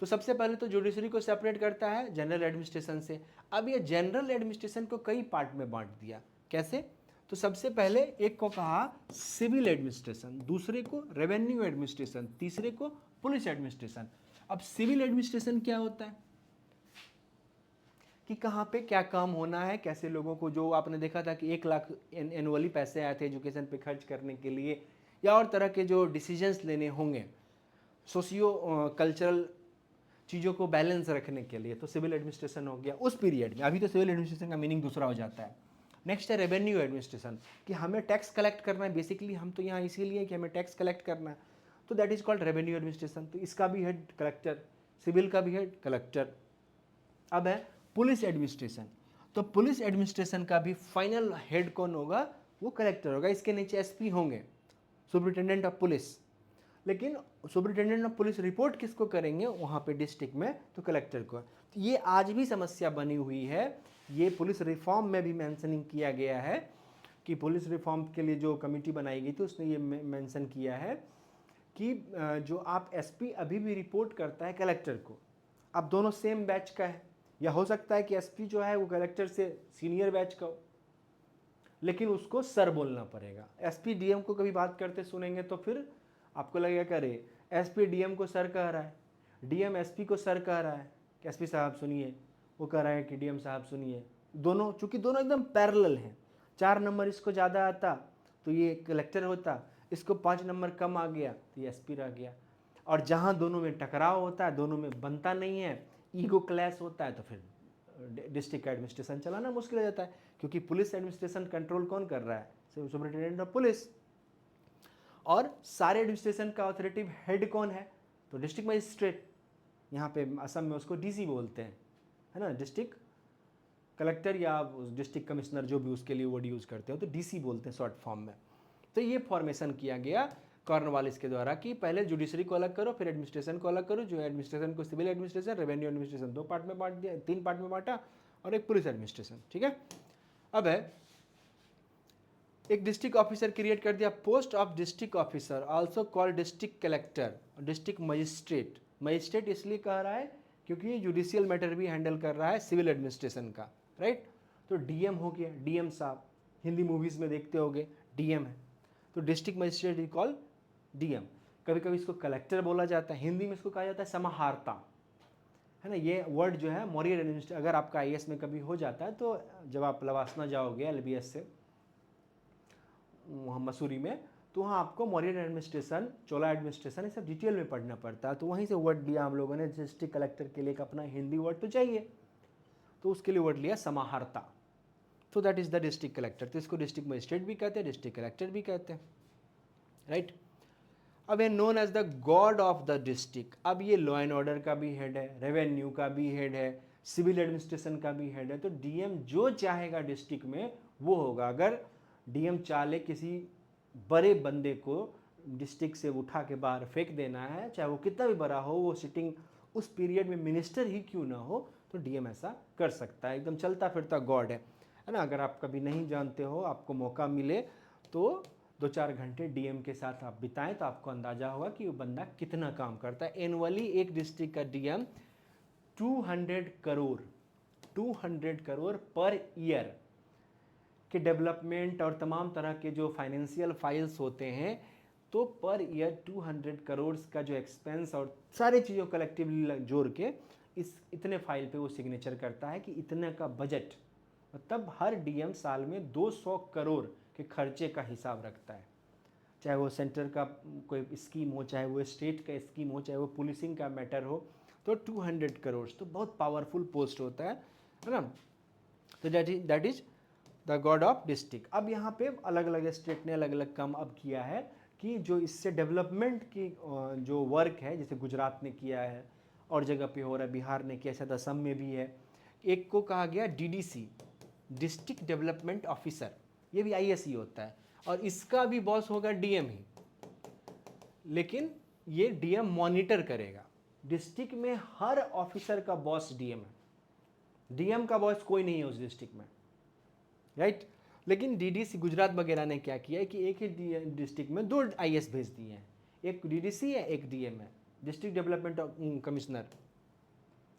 तो सबसे पहले तो जुडिशरी को सेपरेट करता है जनरल एडमिनिस्ट्रेशन से। अब ये जनरल एडमिनिस्ट्रेशन को कई पार्ट में बांट दिया। कैसे, तो सबसे पहले एक को कहा सिविल एडमिनिस्ट्रेशन, दूसरे को रेवेन्यू एडमिनिस्ट्रेशन, तीसरे को पुलिस एडमिनिस्ट्रेशन। अब सिविल एडमिनिस्ट्रेशन क्या होता है कि कहाँ पे क्या काम होना है, कैसे लोगों को, जो आपने देखा था कि 1 लाख एनुअली पैसे आए थे एजुकेशन पे खर्च करने के लिए, या और तरह के जो डिसीजंस लेने होंगे सोशियो कल्चरल चीज़ों को बैलेंस रखने के लिए, तो सिविल एडमिनिस्ट्रेशन हो गया उस पीरियड में। अभी तो सिविल एडमिनिस्ट्रेशन का मीनिंग दूसरा हो जाता है। नेक्स्ट है रेवेन्यू एडमिनिस्ट्रेशन, कि हमें टैक्स कलेक्ट करना है, बेसिकली हम तो यहाँ इसीलिए कि हमें टैक्स कलेक्ट करना है, तो that is called revenue administration. तो इसका भी हेड कलेक्टर, सिविल का भी हेड कलेक्टर। अब है पुलिस एडमिनिस्ट्रेशन, तो पुलिस एडमिनिस्ट्रेशन का भी फाइनल हेड कौन होगा, वो कलेक्टर होगा। इसके नीचे एसपी होंगे, सुपरिटेंडेंट ऑफ पुलिस। लेकिन सुपरिटेंडेंट ऑफ पुलिस रिपोर्ट किसको करेंगे वहाँ पे डिस्ट्रिक्ट में, तो कलेक्टर को। तो ये आज भी समस्या बनी हुई है, ये पुलिस रिफॉर्म में भी मेंशनिंग किया गया है कि पुलिस रिफॉर्म के लिए जो कमेटी बनाई गई थी उसने ये मेंशन किया है कि जो आप एसपी अभी भी रिपोर्ट करता है कलेक्टर को। अब दोनों सेम बैच का है, या हो सकता है कि एसपी जो है वो कलेक्टर से सीनियर बैच का हो, लेकिन उसको सर बोलना पड़ेगा। एसपी डीएम को कभी बात करते सुनेंगे तो फिर आपको लगेगा करे एसपी डीएम को सर कह रहा है, डीएम एसपी को सर कह रहा है कि एसपी साहब सुनिए, वो कह रहा है कि डीएम साहब सुनिए। दोनों चूंकि दोनों एकदम पैरेलल हैं, 4 नंबर इसको ज़्यादा आता तो ये कलेक्टर होता, इसको 5 नंबर कम आ गया तो ये एसपी रह गया। और जहाँ दोनों में टकराव होता है, दोनों में बनता नहीं है, ईगो क्लैश होता है, तो फिर डिस्ट्रिक्ट एडमिनिस्ट्रेशन चलाना मुश्किल हो जाता है, क्योंकि पुलिस एडमिनिस्ट्रेशन कंट्रोल कौन कर रहा है, सुपरिटेंडेंट ऑफ पुलिस। और सारे एडमिनिस्ट्रेशन का ऑथोरिटिव हेड कौन है, तो डिस्ट्रिक्ट मजिस्ट्रेट। यहाँ पे असम में उसको डीसी बोलते हैं, है ना, डिस्ट्रिक्ट कलेक्टर या डिस्ट्रिक्ट कमिश्नर जो भी उसके लिए वर्ड यूज़ करते हो तो डीसी बोलते हैं शॉर्ट फॉर्म में। तो ये फॉर्मेशन किया गया कॉर्नवालिस के द्वारा कि पहले जुडिशरी को अलग करो, फिर एडमिनिस्ट्रेशन को अलग करो। जो एडमिनिस्ट्रेशन को civil administration, revenue administration 2 part में बांट दिया, 3 पार्ट में बांटा, और एक पुलिस एडमिनिस्ट्रेशन। ठीक है। अब है एक डिस्ट्रिक्ट ऑफिसर क्रिएट कर दिया, post of district officer also called district collector, district magistrate. Magistrate इसलिए कह रहा है क्योंकि ये जुडिशियल मैटर भी हैंडल कर रहा है सिविल एडमिनिस्ट्रेशन का, राइट। तो डीएम हो गया, डीएम साहब, हिंदी मूवीज़ में देखते होगे डीएम है, तो district magistrate is called DM. कभी कभी इसको कलेक्टर बोला जाता है, हिंदी में इसको कहा जाता है समाहर्ता, है ना। ये वर्ड जो है मॉरियर एडमिनिस्ट्रेशन, अगर आपका आईएएस में कभी हो जाता है तो जब आप लवासना जाओगे एलबीएस से वहाँ मसूरी में, तो वहाँ आपको मॉरियर एडमिनिस्ट्रेशन, चोला एडमिनिस्ट्रेशन, ये सब डिटेल में पढ़ना पड़ता है। तो वहीं से वर्ड लिया हम लोगों ने, डिस्ट्रिक्ट कलेक्टर के लिए एक अपना हिंदी वर्ड तो चाहिए, तो उसके लिए वर्ड लिया समाहर्ता। तो that is the district collector. तो इसको डिस्ट्रिक्ट मजिस्ट्रेट भी कहते हैं, डिस्ट्रिक्ट कलेक्टर भी कहते हैं, राइट। अब है known as the god of the district. अब ये लॉ एंड ऑर्डर का भी हेड है, रेवेन्यू का भी हेड है, सिविल एडमिनिस्ट्रेशन का भी हेड है। तो डीएम जो चाहेगा डिस्ट्रिक्ट में वो होगा। अगर डीएम चाहे किसी बड़े बंदे को डिस्ट्रिक्ट से उठा के बाहर फेंक देना है, चाहे वो कितना भी बड़ा हो, वो सिटिंग उस पीरियड में मिनिस्टर ही क्यों ना हो, तो डीएम ऐसा कर सकता है। एकदम चलता फिरता गॉड है ना। अगर आप कभी नहीं जानते हो, आपको मौका मिले तो 2-4 घंटे डीएम के साथ आप बिताएं तो आपको अंदाजा होगा कि वो बंदा कितना काम करता है। एनुअली एक डिस्ट्रिक्ट का डीएम 200 करोड़ पर ईयर के डेवलपमेंट और तमाम तरह के जो फाइनेंशियल फाइल्स होते हैं, तो पर ईयर 200 करोड़ का जो एक्सपेंस और सारी चीज़ों कलेक्टिवली जोड़ के इस इतने फाइल पे वो सिग्नेचर करता है कि इतने का बजट, मतलब हर डीएम साल में 200 करोड़ के खर्चे का हिसाब रखता है। चाहे वो सेंटर का कोई स्कीम हो, चाहे वो स्टेट का स्कीम हो, चाहे वो पुलिसिंग का मैटर हो, तो 200 करोड़ तो बहुत पावरफुल पोस्ट होता है ना। तो that is the god of district. अब यहाँ पे अलग अलग स्टेट ने अलग अलग काम अब किया है कि जो इससे डेवलपमेंट की जो वर्क है, जैसे गुजरात ने किया है और जगह पे हो रहा है, बिहार ने किया, शायद असम में भी है। एक को कहा गया डीडीसी, डिस्ट्रिक्ट डेवलपमेंट ऑफिसर, ये भी आईएएस ही होता है, और इसका भी बॉस होगा डीएम ही, लेकिन ये डीएम मॉनिटर करेगा। डिस्ट्रिक्ट में हर ऑफिसर का बॉस डीएम है, डीएम का बॉस कोई नहीं है उस डिस्ट्रिक्ट में, राइट। लेकिन डीडीसी गुजरात वगैरह ने क्या किया है कि एक ही डिस्ट्रिक्ट में 2 आईएएस भेज दिए हैं, एक डीडीसी है, एक डीएम है, डिस्ट्रिक्ट डेवलपमेंट कमिश्नर,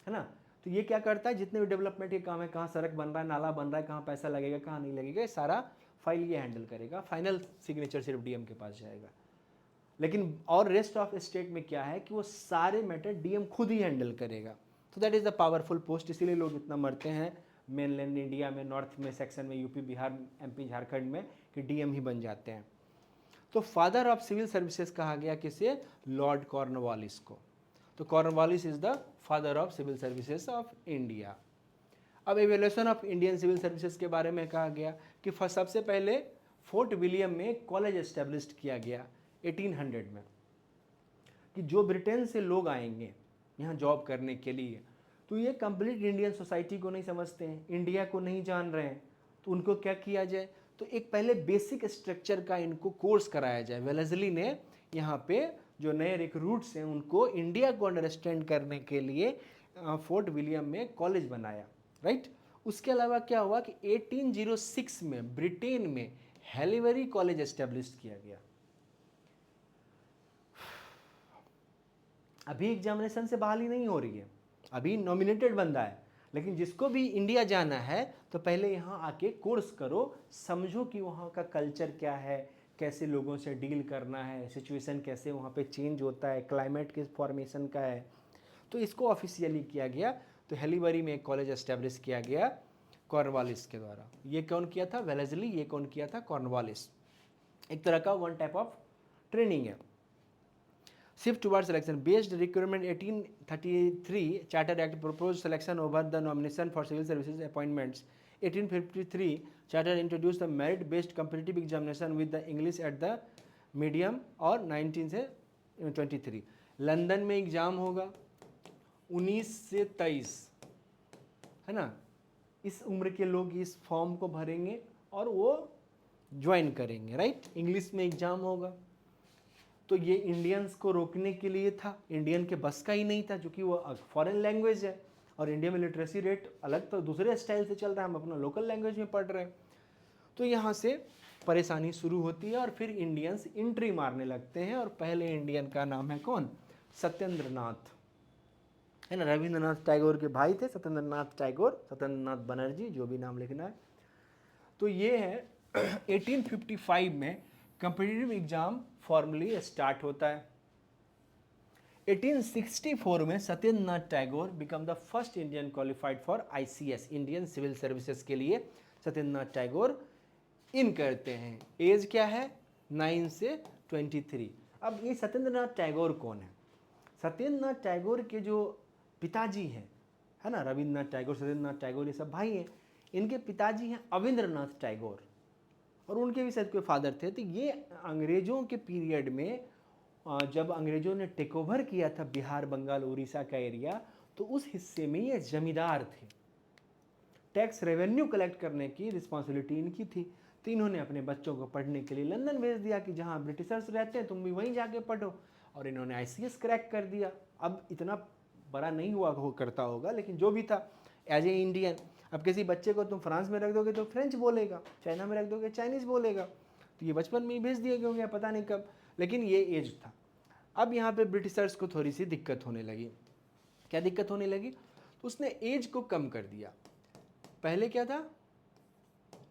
है ना। तो ये क्या करता है, जितने भी डेवलपमेंट के काम है, कहाँ सड़क बन रहा है, नाला बन रहा है, कहाँ पैसा लगेगा, कहाँ नहीं लगेगा, सारा फाइल ये हैंडल करेगा। फाइनल सिग्नेचर सिर्फ डीएम के पास जाएगा। लेकिन और रेस्ट ऑफ स्टेट में क्या है कि वो सारे मैटर डीएम खुद ही हैंडल करेगा। तो that is the powerful post. इसीलिए लोग इतना मरते हैं मेनलैंड इंडिया में, नॉर्थ में सेक्शन में, यूपी, बिहार, एमपी, झारखंड में, कि डीएम ही बन जाते हैं। तो फादर ऑफ सिविल सर्विसेज कहा गया किसे? लॉर्ड कॉर्नवालिस को। तो Cornwallis is the father of civil services of India. अब evolution of Indian civil services के बारे में कहा गया कि सबसे पहले फोर्ट विलियम में कॉलेज एस्टेब्लिश किया गया 1800 में, कि जो ब्रिटेन से लोग आएंगे यहाँ जॉब करने के लिए, तो ये कंप्लीट इंडियन सोसाइटी को नहीं समझते हैं, इंडिया को नहीं जान रहे हैं, तो उनको क्या किया जाए? तो एक पहले बेसिक स्ट्रक्चर का इनको कोर्स कराया जाए। वेलेस्ली ने यहाँ पे जो नए रिक्रूट्स हैं उनको इंडिया को अंडरस्टैंड करने के लिए फोर्ट विलियम में कॉलेज बनाया, राइट। उसके अलावा क्या हुआ कि 1806 में ब्रिटेन में हेलीवरी कॉलेज एस्टेब्लिश किया गया। अभी एग्जामिनेशन से बहाली नहीं हो रही है, अभी नॉमिनेटेड बंदा है, लेकिन जिसको भी इंडिया जाना है तो पहले यहाँ आके कोर्स करो, समझो कि वहाँ का कल्चर क्या है, कैसे लोगों से डील करना है, सिचुएशन कैसे वहाँ पे चेंज होता है, क्लाइमेट किस फॉर्मेशन का है। तो इसको ऑफिशियली किया गया। तो हेलीवरी में एक कॉलेज एस्टेब्लिश किया गया कॉर्नवालिस के द्वारा। ये कौन किया था? वेलेस्ली। ये कौन किया था? कॉर्नवालिस। एक तरह का वन टाइप ऑफ ट्रेनिंग है। Shift toward selection based recruitment 1833 charter act propose selection over the nomination for civil services appointments. 1853 charter introduce the merit based competitive examination with the English at the medium. और 19 से 23 London में exam होगा 19 से 23, है ना। इस उम्र के लोग इस फॉर्म को भरेंगे और वो ज्वाइन करेंगे, राइट। इंग्लिश में एग्जाम होगा। तो ये इंडियंस को रोकने के लिए था, इंडियन के बस का ही नहीं था, क्योंकि वो फॉरेन लैंग्वेज है और इंडिया में लिटरेसी रेट अलग तो दूसरे स्टाइल से चल रहा है, हम अपना लोकल लैंग्वेज में पढ़ रहे हैं। तो यहाँ से परेशानी शुरू होती है और फिर इंडियंस एंट्री मारने लगते हैं। और पहले इंडियन का नाम है कौन? सत्येंद्र नाथ, है ना। रविंद्रनाथ टैगोर के भाई थे सत्येंद्र नाथ टैगोर, सत्येंद्र नाथ बनर्जी, जो भी नाम लिखना है। तो ये है 1855 में कम्पिटिटिव एग्जाम फॉर्मली स्टार्ट होता है। 1864 में Satyendra Nath Tagore became the first Indian qualified for ICS, Indian civil services के लिए सत्येंद्र नाथ टैगोर इन करते हैं। एज क्या है? 9 से 23। अब ये सत्येंद्र नाथ टैगोर कौन है? सत्येंद्र नाथ टैगोर के जो पिताजी हैं, है ना, रविंद्रनाथ टैगोर, सत्येंद्र नाथ टैगोर, ये सब भाई हैं। इनके पिताजी हैं अविंद्रनाथ टैगोर और उनके भी शायद कोई फादर थे। तो ये अंग्रेज़ों के पीरियड में जब अंग्रेज़ों ने टेक ओवर किया था बिहार, बंगाल, उड़ीसा का एरिया, तो उस हिस्से में ये जमींदार थे। टैक्स रेवेन्यू कलेक्ट करने की रिस्पॉन्सिबिलिटी इनकी थी। तो इन्होंने अपने बच्चों को पढ़ने के लिए लंदन भेज दिया कि जहाँ ब्रिटिशर्स रहते हैं तुम भी वहीं जाके पढ़ो, और इन्होंने ICS क्रैक कर दिया। अब इतना बड़ा नहीं हुआ करता होगा, लेकिन जो भी था एज ए इंडियन। अब किसी बच्चे को तुम फ्रांस में रख दोगे तो फ्रेंच बोलेगा, चाइना में रख दोगे चाइनीज़ बोलेगा। तो ये बचपन में ही भेज दिया गया, पता नहीं कब, लेकिन ये एज था। अब यहाँ पे ब्रिटिशर्स को थोड़ी सी दिक्कत होने लगी। क्या दिक्कत होने लगी? तो उसने एज को कम कर दिया। पहले क्या था?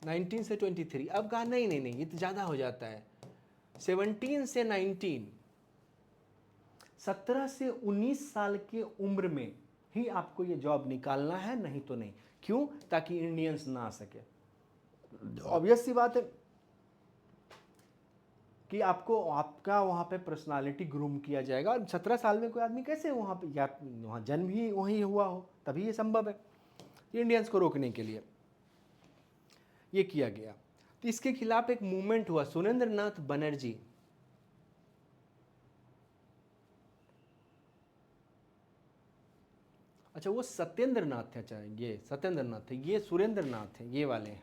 19 से 23। अब कहा नहीं नहीं नहीं, ये तो ज़्यादा हो जाता है। 17 से 19, 17 से 19 साल के उम्र में ही आपको ये जॉब निकालना है, नहीं तो नहीं। क्यों? ताकि इंडियंस ना आ सके। ऑब्वियस सी बात है कि आपको आपका वहाँ पे पर्सनालिटी ग्रूम किया जाएगा। और 17 साल में कोई आदमी कैसे वहाँ पे, या वहाँ जन्म ही वहीं हुआ हो, तभी ये संभव है। इंडियंस को रोकने के लिए ये किया गया। तो इसके खिलाफ एक मूवमेंट हुआ, सुरेंद्र नाथ बनर्जी। अच्छा, वो सत्येंद्र नाथ थे। अच्छा, ये सत्येंद्र नाथ थे, ये सुरेंद्र नाथ है, ये वाले हैं।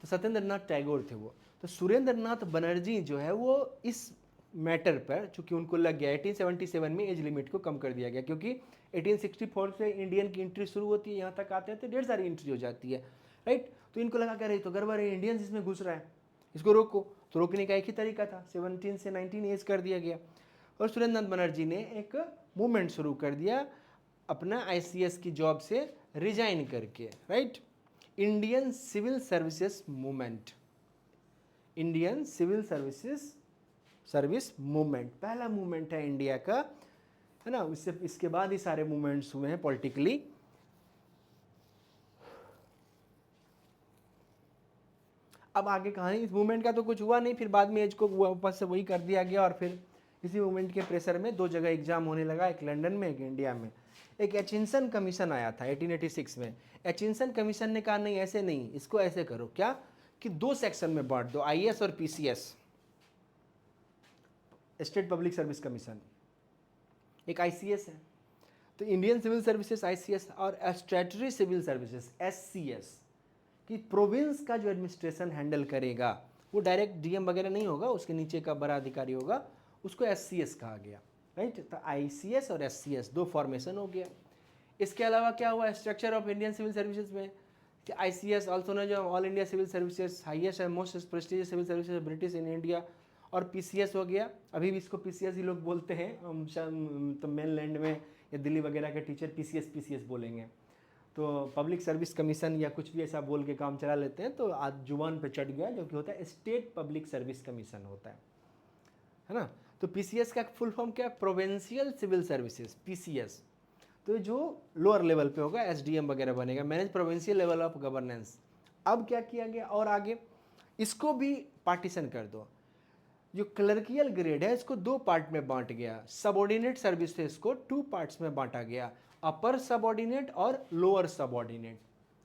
तो सत्येंद्र नाथ टैगोर थे वो। तो सुरेंद्र नाथ बनर्जी जो है वो इस मैटर पर, चूंकि उनको लग गया 1877 में एज लिमिट को कम कर दिया गया, क्योंकि 1864 से इंडियन की एंट्री शुरू होती है, यहाँ तक आते हैं तो ढेर सारी एंट्री हो जाती है, राइट। तो इनको लगा क्या रही तो गड़बड़ है, इंडियंस इसमें घुस रहा है, इसको रोको। तो रोकने का एक ही तरीका था, 17 से 19 एज कर दिया गया। और सुरेंद्र नाथ बनर्जी ने एक मूवमेंट शुरू कर दिया अपना ICS की जॉब से रिजाइन करके, right. Indian civil services movement, Indian civil service movement पहला मूवमेंट है इंडिया का, है ना। इसके बाद ही सारे मूवमेंट्स हुए हैं पॉलिटिकली। अब आगे कहानी, इस मूवमेंट का तो कुछ हुआ नहीं, फिर बाद में एज को वापस से वही कर दिया गया और फिर इसी मूवमेंट के प्रेशर में दो जगह एग्जाम होने लगा, एक लंदन में एक इंडिया में। एक एचिंसन कमीशन आया था 1886 में। एचिंसन कमीशन ने कहा नहीं ऐसे नहीं, इसको ऐसे करो, क्या कि दो सेक्शन में बांट दो, आईएएस और PCS, state public service commission, एक आईसीएस है। तो इंडियन सिविल सर्विसेज आईसीएस और स्टैट्यूटरी सिविल सर्विसेज एससीएस, कि प्रोविंस का जो एडमिनिस्ट्रेशन हैंडल करेगा वो डायरेक्ट डीएम वगैरह नहीं होगा, उसके नीचे का बड़ा अधिकारी होगा, उसको एससीएस कहा गया, राइट। तो आईसीएस और एससीएस दो फॉर्मेशन हो गया। इसके अलावा क्या हुआ structure of Indian civil services में, कि आईसीएस ऑल्सो नो जो all India civil services, highest and most prestigious civil services British in India, और पीसीएस हो गया, अभी भी इसको पीसीएस ही लोग बोलते हैं, तो मेनलैंड में या दिल्ली वगैरह के टीचर पीसीएस बोलेंगे, तो पब्लिक सर्विस कमीशन या कुछ भी ऐसा बोल के काम चला लेते हैं, तो आज जुबान पे चढ़ गया, जो कि होता है स्टेट पब्लिक सर्विस कमीशन होता है ना। तो पीसीएस का फुल फॉर्म क्या है, प्रोविंशियल सिविल सर्विसेज, पीसीएस। तो जो लोअर लेवल पे होगा एसडीएम वगैरह बनेगा, manage provincial level of governance. अब क्या किया गया और आगे इसको भी पार्टीशन कर दो, जो क्लर्कियल ग्रेड है इसको दो पार्ट में बांट गया, सबऑर्डिनेट सर्विसेज को टू पार्ट्स में बांटा गया, अपर सबऑर्डिनेट और लोअर सबऑर्डिनेट,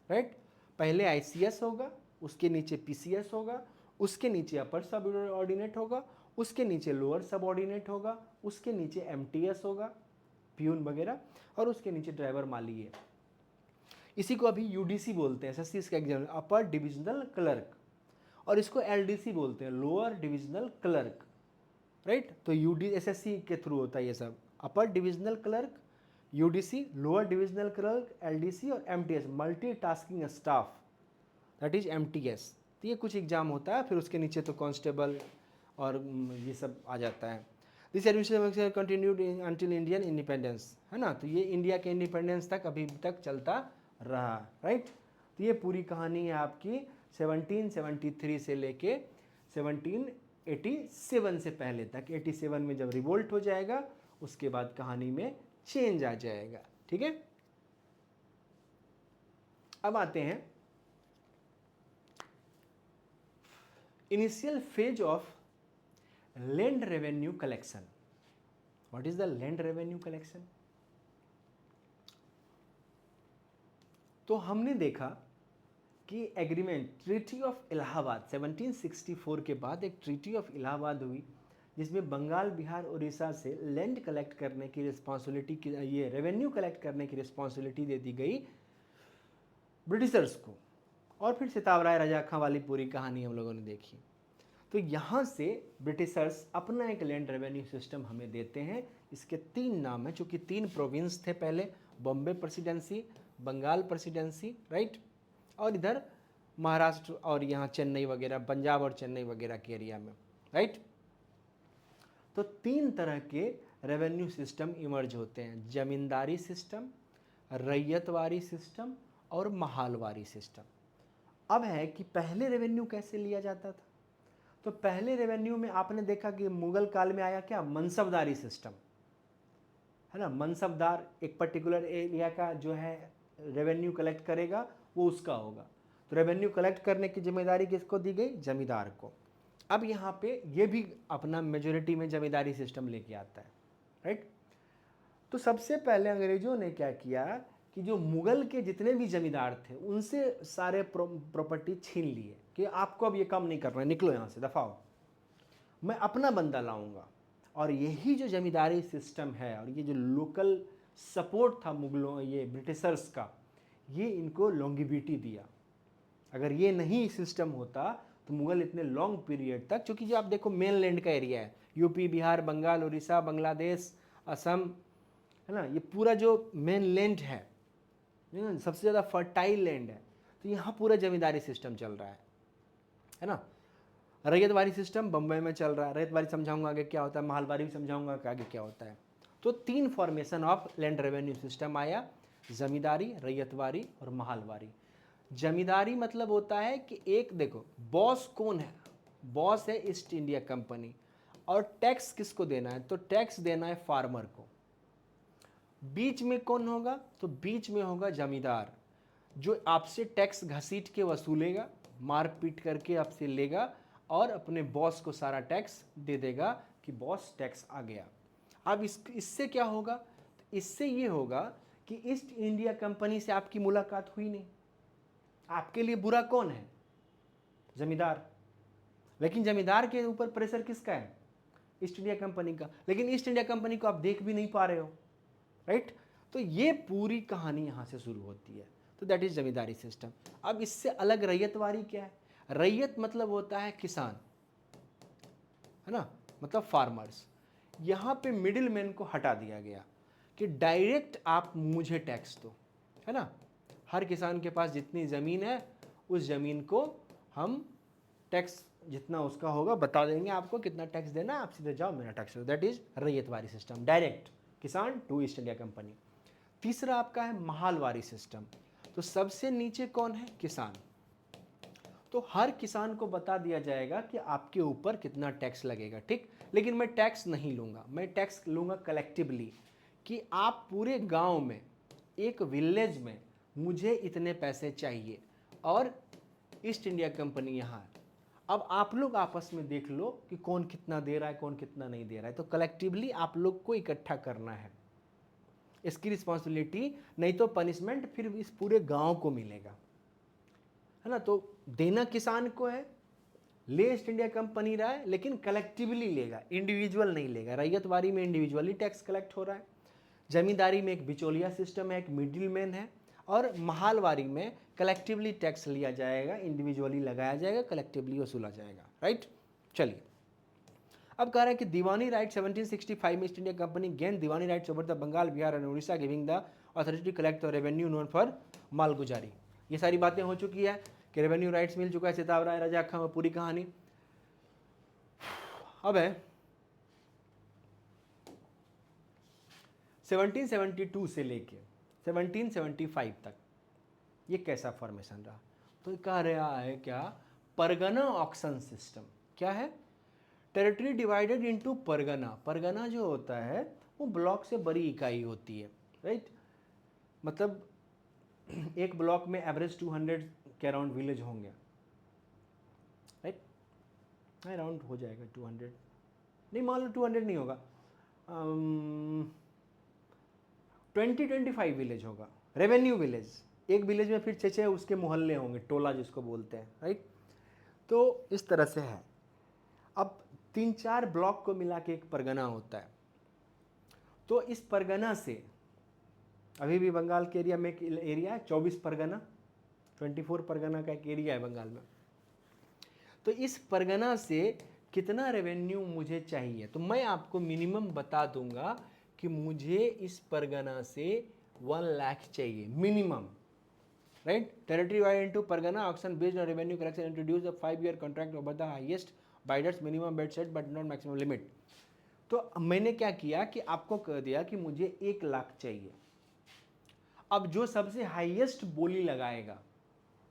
राइट। पहले आईसीएस होगा, उसके नीचे पीसीएस होगा, उसके नीचे अपर सबऑर्डिनेट होगा, उसके नीचे लोअर सबऑर्डिनेट होगा, उसके नीचे एमटीएस होगा, प्यून वगैरह, और उसके नीचे ड्राइवर माली है। इसी को अभी यूडीसी बोलते हैं, एसएससी का एग्जाम, अपर डिविजनल क्लर्क, और इसको एलडीसी बोलते हैं, लोअर डिविजनल क्लर्क, राइट। तो एसएससी के थ्रू होता है ये सब, upper divisional clerk, UDC, lower divisional clerk, LDC, और MTS, multitasking staff, that is MTS. तो ये कुछ एग्जाम होता है, फिर उसके नीचे तो कांस्टेबल और ये सब आ जाता है। This administration continued until Indian independence, है ना। तो ये इंडिया के इंडिपेंडेंस तक अभी तक चलता रहा, राइट। तो ये पूरी कहानी है आपकी 1773 से लेके 1787 से पहले तक। 87 में जब रिवोल्ट हो जाएगा उसके बाद कहानी में चेंज आ जाएगा, ठीक है। अब आते हैं initial phase of land revenue collection. What is the land revenue collection? तो हमने देखा कि एग्रीमेंट ट्रीटी ऑफ इलाहाबाद 1764 के बाद एक ट्रीटी ऑफ इलाहाबाद हुई, जिसमें बंगाल, बिहार, उड़ीसा से लैंड कलेक्ट करने की रिस्पॉन्सिबिलिटी की, ये रेवेन्यू कलेक्ट करने की रिस्पॉन्सिबिलिटी दे दी गई ब्रिटिशर्स को। और फिर सितावराय रजा खां वाली पूरी कहानी हम लोगों ने देखी। तो यहाँ से ब्रिटिशर्स अपना एक लैंड रेवेन्यू सिस्टम हमें देते हैं। इसके तीन नाम हैं, चूँकि तीन प्रोविंस थे पहले, Bombay presidency, Bengal presidency, right, और इधर महाराष्ट्र और यहाँ चेन्नई वगैरह, पंजाब और चेन्नई वगैरह के एरिया में, राइट। तो तीन तरह के रेवेन्यू सिस्टम इमर्ज होते हैं, जमींदारी सिस्टम, रैयतवारी सिस्टम और महालवारी सिस्टम। अब है कि पहले रेवेन्यू कैसे लिया जाता था। तो पहले रेवेन्यू में आपने देखा कि मुगल काल में आया क्या, मनसबदारी सिस्टम, है ना। मनसबदार एक पर्टिकुलर एरिया का जो है रेवेन्यू कलेक्ट करेगा, वो उसका होगा। तो रेवेन्यू कलेक्ट करने की जिम्मेदारी किसको दी गई, जमींदार को। अब यहाँ पे ये भी अपना मेजोरिटी में जमींदारी सिस्टम लेके आता है, राइट। तो सबसे पहले अंग्रेजों ने क्या किया कि जो मुगल के जितने भी जमींदार थे उनसे सारे प्रॉपर्टी छीन लिए कि आपको अब ये काम नहीं करना है, निकलो यहाँ से, दफाओ, मैं अपना बंदा लाऊंगा। और यही जो जमींदारी सिस्टम है और ये जो लोकल सपोर्ट था मुगलों, ये ब्रिटिशर्स का, ये इनको लॉन्गिविटी दिया। अगर ये नहीं सिस्टम होता तो मुगल इतने लॉन्ग पीरियड तक, क्योंकि जो आप देखो मेन लैंड का एरिया है, यूपी, बिहार, बंगाल, उड़ीसा, बांग्लादेश, असम, है ना, ये पूरा जो मेन लैंड है, सबसे ज़्यादा फर्टाइल लैंड है। तो यहाँ पूरा जमींदारी सिस्टम चल रहा है ना। रैयतवारी सिस्टम बम्बई में चल रहा है, रैयतवारी समझाऊंगा आगे क्या होता है, महालवारी भी समझाऊंगा कि आगे क्या होता है। तो तीन formation of land revenue system आया, जमींदारी, रैयतवारी और महालवारी। जमींदारी मतलब होता है कि एक देखो बॉस कौन है, बॉस है ईस्ट इंडिया कंपनी, और टैक्स किसको देना है, तो टैक्स देना है फार्मर को। बीच में कौन होगा, तो बीच में होगा जमींदार, जो आपसे टैक्स घसीट के वसूलेगा, मार पीट करके आपसे लेगा और अपने बॉस को सारा टैक्स दे देगा कि बॉस टैक्स आ गया। अब इससे क्या होगा? तो इससे ये होगा कि ईस्ट इंडिया कंपनी से आपकी मुलाकात हुई नहीं। आपके लिए बुरा कौन है? जमींदार। लेकिन जमींदार के ऊपर प्रेशर किसका है? ईस्ट इंडिया कंपनी का। लेकिन ईस्ट इंडिया कंपनी को आप देख भी नहीं पा रहे हो, राइट? तो ये पूरी कहानी यहाँ से शुरू होती है। तो दैट इज जमींदारी सिस्टम। अब इससे अलग रैयतवारी क्या है? रैयत मतलब होता है किसान, है ना, मतलब फार्मर्स। यहाँ पे मिडिल मैन को हटा दिया गया कि डायरेक्ट आप मुझे टैक्स दो, है ना। हर किसान के पास जितनी ज़मीन है उस ज़मीन को हम टैक्स जितना उसका होगा बता देंगे आपको कितना टैक्स देना, आप सीधे जाओ मेरा टैक्स दो। That is ryotwari system, direct किसान टू ईस्ट इंडिया कंपनी। तीसरा आपका है महालवारी सिस्टम। तो सबसे नीचे कौन है? किसान। तो हर किसान को बता दिया जाएगा कि आपके ऊपर कितना टैक्स लगेगा, ठीक। लेकिन मैं टैक्स नहीं लूँगा, मैं टैक्स लूँगा कलेक्टिवली, कि आप पूरे गांव में, एक विलेज में मुझे इतने पैसे चाहिए और ईस्ट इंडिया कंपनी यहाँ है। अब आप लोग आपस में देख लो कि कौन कितना दे रहा है, कौन कितना नहीं दे रहा है। तो कलेक्टिवली आप लोग को इकट्ठा करना है, इसकी रिस्पॉन्सिबिलिटी, नहीं तो पनिशमेंट फिर इस पूरे गांव को मिलेगा, है ना। तो देना किसान को है, ले ईस्ट इंडिया कंपनी रहा है, लेकिन कलेक्टिवली लेगा, इंडिविजुअल नहीं लेगा। रैयतवारी में इंडिविजुअली टैक्स कलेक्ट हो रहा है, जमींदारी में एक बिचौलिया सिस्टम है, एक मिडिल मैन है, और महालवारी में कलेक्टिवली टैक्स लिया जाएगा, इंडिविजुअली लगाया जाएगा, कलेक्टिवली वसूला जाएगा, राइट। चलिए अब कह रहे हैं कि दीवानी राइट 1765 में ईस्ट इंडिया कंपनी गेन दीवानी rights over the Bengal, Bihar and Orissa, giving the authority to collect the revenue known for मालगुजारी। ये सारी बातें हो चुकी है कि रेवेन्यू राइट्स मिल चुका है सिताब राय राजा अक्खा में, पूरी कहानी। अब है 1772 से लेके 1775 तक ये कैसा फॉर्मेशन रहा? तो कह रहा है क्या? Pargana auction system. क्या है? Territory divided into Pargana. Pargana जो होता है वो ब्लॉक से बड़ी इकाई होती है, राइट। मतलब एक ब्लॉक में एवरेज 200 के अराउंड विलेज होंगे, राइट। अराउंड हो जाएगा 200, नहीं मान लो 200 नहीं होगा, 20-25 विलेज होगा, रेवेन्यू विलेज। एक विलेज में फिर 6 उसके मोहल्ले होंगे, टोला जिसको बोलते हैं, राइट। तो इस तरह से है। अब 3-4 ब्लॉक को मिला के एक परगना होता है। तो इस परगना से अभी भी बंगाल के एरिया में एक एरिया है 24 परगना, 24 परगना का एक एरिया है बंगाल में। तो इस परगना से कितना रेवेन्यू मुझे चाहिए? तो मैं आपको मिनिमम बता दूंगा कि मुझे इस परगना से 1 लाख चाहिए minimum, right. Territory wide into pargana auction based on revenue collection introduce a 5-year contract over the highest bidders minimum bid set but not maximum limit. तो मैंने क्या किया कि आपको कह दिया कि मुझे 1 लाख चाहिए। अब जो सबसे हाईएस्ट बोली लगाएगा,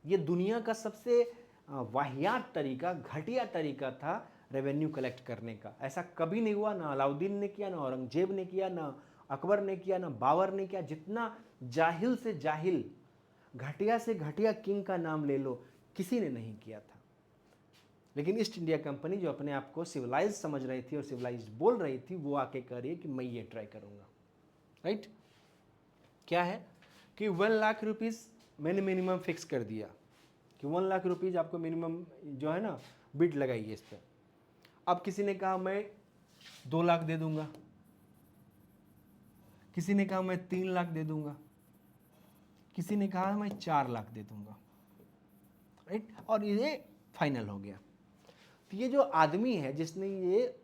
ये दुनिया का सबसे वाहियात तरीका, घटिया तरीका था रेवेन्यू कलेक्ट करने का। ऐसा कभी नहीं हुआ, ना अलाउद्दीन ने किया, ना औरंगजेब ने किया, ना अकबर ने किया, ना बाबर ने किया। जितना जाहिल से जाहिल, घटिया से घटिया किंग का नाम ले लो, किसी ने नहीं किया था। लेकिन ईस्ट इंडिया कंपनी जो अपने आप को सिविलाइज समझ रही थी और सिविलाइज बोल रही थी, वो आके कह रही है कि मैं ये ट्राई करूँगा, राइट। क्या है कि 1 लाख रुपीज़ मैंने मिनिमम फिक्स कर दिया कि 1 लाख रुपीज़ आपको मिनिमम जो है ना बिड लगाइए इस पर। अब किसी ने कहा मैं 2 लाख दे दूंगा, किसी ने कहा मैं 3 लाख दे दूंगा, किसी ने कहा मैं 4 लाख दे दूंगा, राइट। और ये फाइनल हो गया। तो ये जो आदमी है जिसने ये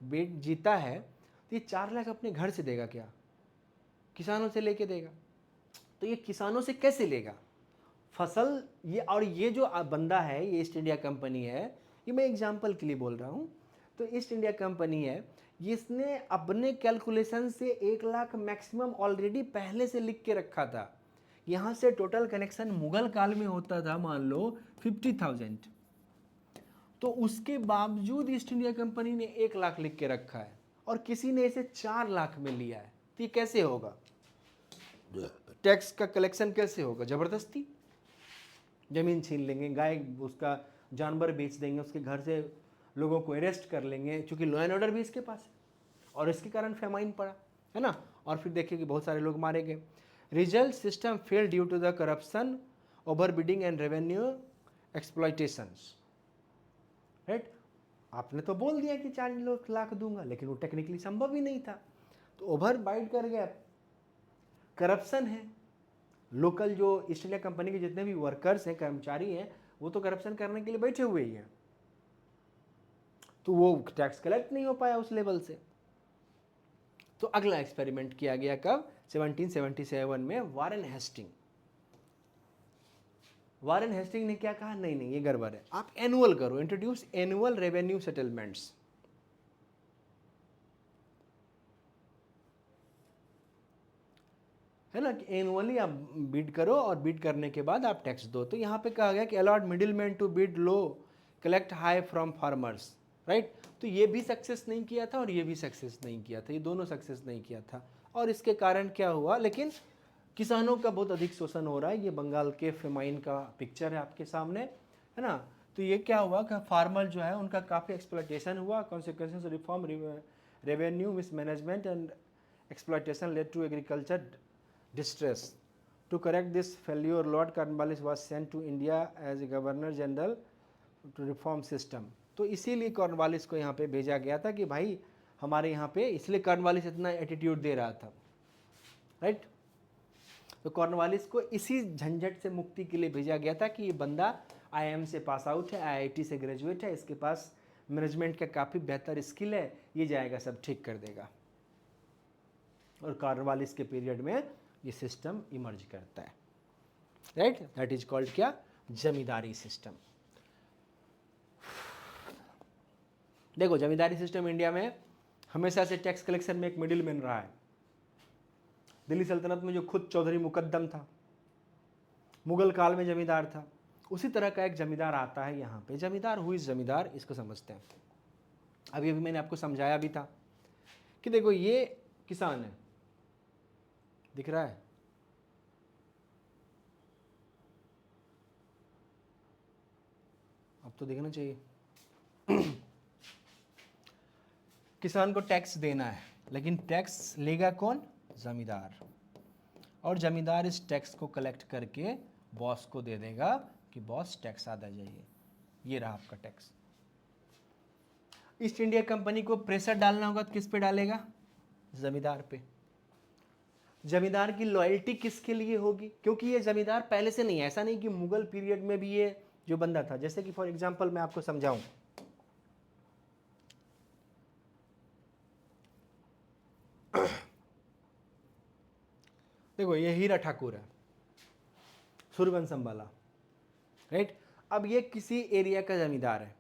बेट जीता है, तो ये 4 लाख अपने घर से देगा क्या? किसानों से लेके देगा। तो ये किसानों से कैसे लेगा फसल? ये और ये जो बंदा है, ये ईस्ट इंडिया कंपनी है, ये मैं एग्जांपल के लिए बोल रहा हूँ। तो ईस्ट इंडिया कंपनी है, इसने अपने कैलकुलेशन से 1 लाख मैक्सिमम ऑलरेडी पहले से लिख के रखा था। यहाँ से टोटल कनेक्शन मुगल काल में होता था मान लो 50,000, तो उसके बावजूद ईस्ट इंडिया कंपनी ने 1 लाख लिख के रखा है और किसी ने इसे 4 लाख में लिया है। तो ये कैसे होगा? टैक्स का कलेक्शन कैसे होगा? जबरदस्ती। ज़मीन छीन लेंगे, गाय उसका जानवर बेच देंगे, उसके घर से लोगों को अरेस्ट कर लेंगे, क्योंकि लॉ एंड ऑर्डर भी इसके पास है और इसके कारण फेमाइन पड़ा, है ना। और फिर देखिए कि बहुत सारे लोग मारे गए। Result system fail due to the corruption, over bidding and revenue exploitations, right. आपने तो बोल दिया कि 4 लाख दूंगा, लेकिन वो टेक्निकली संभव ही नहीं था, तो ओवर बाइड कर गया, करप्शन है। लोकल जो ईस्ट इंडिया कंपनी के जितने भी वर्कर्स हैं, कर्मचारी हैं, वो तो करप्शन करने के लिए बैठे हुए ही हैं, तो वो टैक्स कलेक्ट नहीं हो पाया उस लेवल से। तो अगला एक्सपेरिमेंट किया गया कब? 1777 में वारेन हेस्टिंग। वारेन हेस्टिंग ने क्या कहा, नहीं नहीं ये गड़बड़ है, आप एनुअल करो, इंट्रोड्यूस एनुअल रेवेन्यू सेटलमेंट्स। है ना, कि एनुअली आप बिड करो और बिड करने के बाद आप टैक्स दो। तो यहाँ पे कहा गया कि allot middle man to bid low, collect high from farmers, right. तो ये भी सक्सेस नहीं किया था और ये भी सक्सेस नहीं किया था, ये दोनों सक्सेस नहीं किया था। और इसके कारण क्या हुआ, लेकिन किसानों का बहुत अधिक शोषण हो रहा है। ये बंगाल के फेमाइन का पिक्चर है आपके सामने, है ना। तो ये क्या हुआ कि फार्मर जो है उनका काफ़ी एक्सप्लॉयटेशन हुआ, consequences reform, revenue mismanagement and exploitation led to agriculture distress. To correct this failure, Lord Cornwallis was sent to India as a Governor General to reform system. तो इसीलिए कॉर्नवालिस को यहाँ पे भेजा गया था कि भाई हमारे यहाँ पे, इसलिए कॉर्नवालिस इतना एटीट्यूड दे रहा था, राइट। तो कॉर्नवालिस को इसी झंझट से मुक्ति के लिए भेजा गया था कि ये बंदा IIM से पास आउट है, IIT से ग्रेजुएट है, इसके पास मैनेजमेंट का काफ़ी बेहतर स्किल है, ये जाएगा सब ठीक कर देगा। और कॉर्नवालिस के पीरियड में ये सिस्टम इमर्ज करता है, राइट। दैट इज कॉल्ड क्या, जमींदारी सिस्टम। देखो जमींदारी सिस्टम इंडिया में हमेशा से टैक्स कलेक्शन में एक मिडिल मैन रहा है। दिल्ली सल्तनत में जो खुद चौधरी मुकद्दम था, मुगल काल में जमींदार था, उसी तरह का एक जमींदार आता है यहाँ पे। जमींदार हुई जमींदार, इसको समझते हैं। अभी अभी मैंने आपको समझाया भी था कि देखो ये किसान है, दिख रहा है, अब तो दिखना चाहिए। किसान को टैक्स देना है, लेकिन टैक्स लेगा कौन, जमींदार। और जमींदार इस टैक्स को कलेक्ट करके बॉस को दे देगा कि बॉस टैक्स आदा जाइए, ये रहा आपका टैक्स। ईस्ट इंडिया कंपनी को प्रेशर डालना होगा तो किस पे डालेगा, जमींदार पे। जमींदार की लॉयल्टी किसके लिए होगी, क्योंकि ये जमींदार पहले से नहीं है, ऐसा नहीं कि मुगल पीरियड में भी ये जो बंदा था। जैसे कि फॉर एग्जांपल मैं आपको समझाऊं, देखो ये हीरा ठाकुर है, सूर्यवंश अंबाला, राइट। अब ये किसी एरिया का जमींदार है,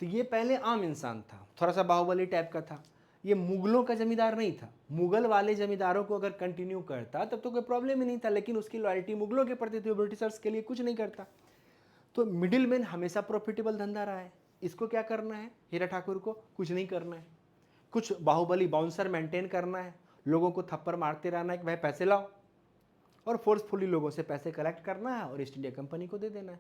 तो ये पहले आम इंसान था, थोड़ा सा बाहुबली टाइप का था। ये मुगलों का जमींदार नहीं था। मुगल वाले जमींदारों को अगर कंटिन्यू करता तब तो कोई प्रॉब्लम ही नहीं था, लेकिन उसकी लॉयल्टी मुगलों के प्रति थी, ब्रिटिशर्स के लिए कुछ नहीं करता। तो मिडिल मैन हमेशा प्रॉफिटेबल धंधा रहा है। इसको क्या करना है, हीरा ठाकुर को कुछ नहीं करना है, कुछ बाहुबली बाउंसर मेंटेन करना है, लोगों को थप्पड़ मारते रहना है कि भाई पैसे लाओ, और फोर्सफुली लोगों से पैसे कलेक्ट करना है और ईस्ट इंडिया कंपनी को दे देना है।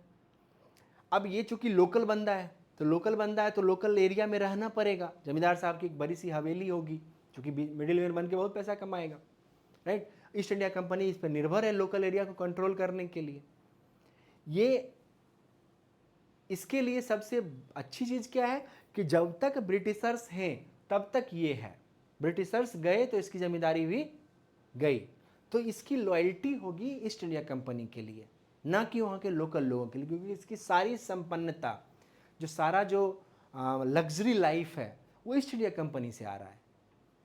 अब ये चूंकि लोकल बंदा है, तो लोकल बंदा है तो लोकल एरिया में रहना पड़ेगा। जमींदार साहब की एक बड़ी सी हवेली होगी, क्योंकि मिडिल मैन बन के बहुत पैसा कमाएगा, राइट। ईस्ट इंडिया कंपनी इस पर निर्भर है लोकल एरिया को कंट्रोल करने के लिए। ये इसके लिए सबसे अच्छी चीज़ क्या है कि जब तक ब्रिटिशर्स हैं तब तक ये है, ब्रिटिशर्स गए तो इसकी जमींदारी भी गई। तो इसकी लॉयल्टी होगी ईस्ट इंडिया कंपनी के लिए, ना कि वहाँ के लोकल लोगों के लिए, क्योंकि इसकी सारी संपन्नता, जो सारा जो लग्जरी लाइफ है, वो ईस्ट इंडिया कंपनी से आ रहा है।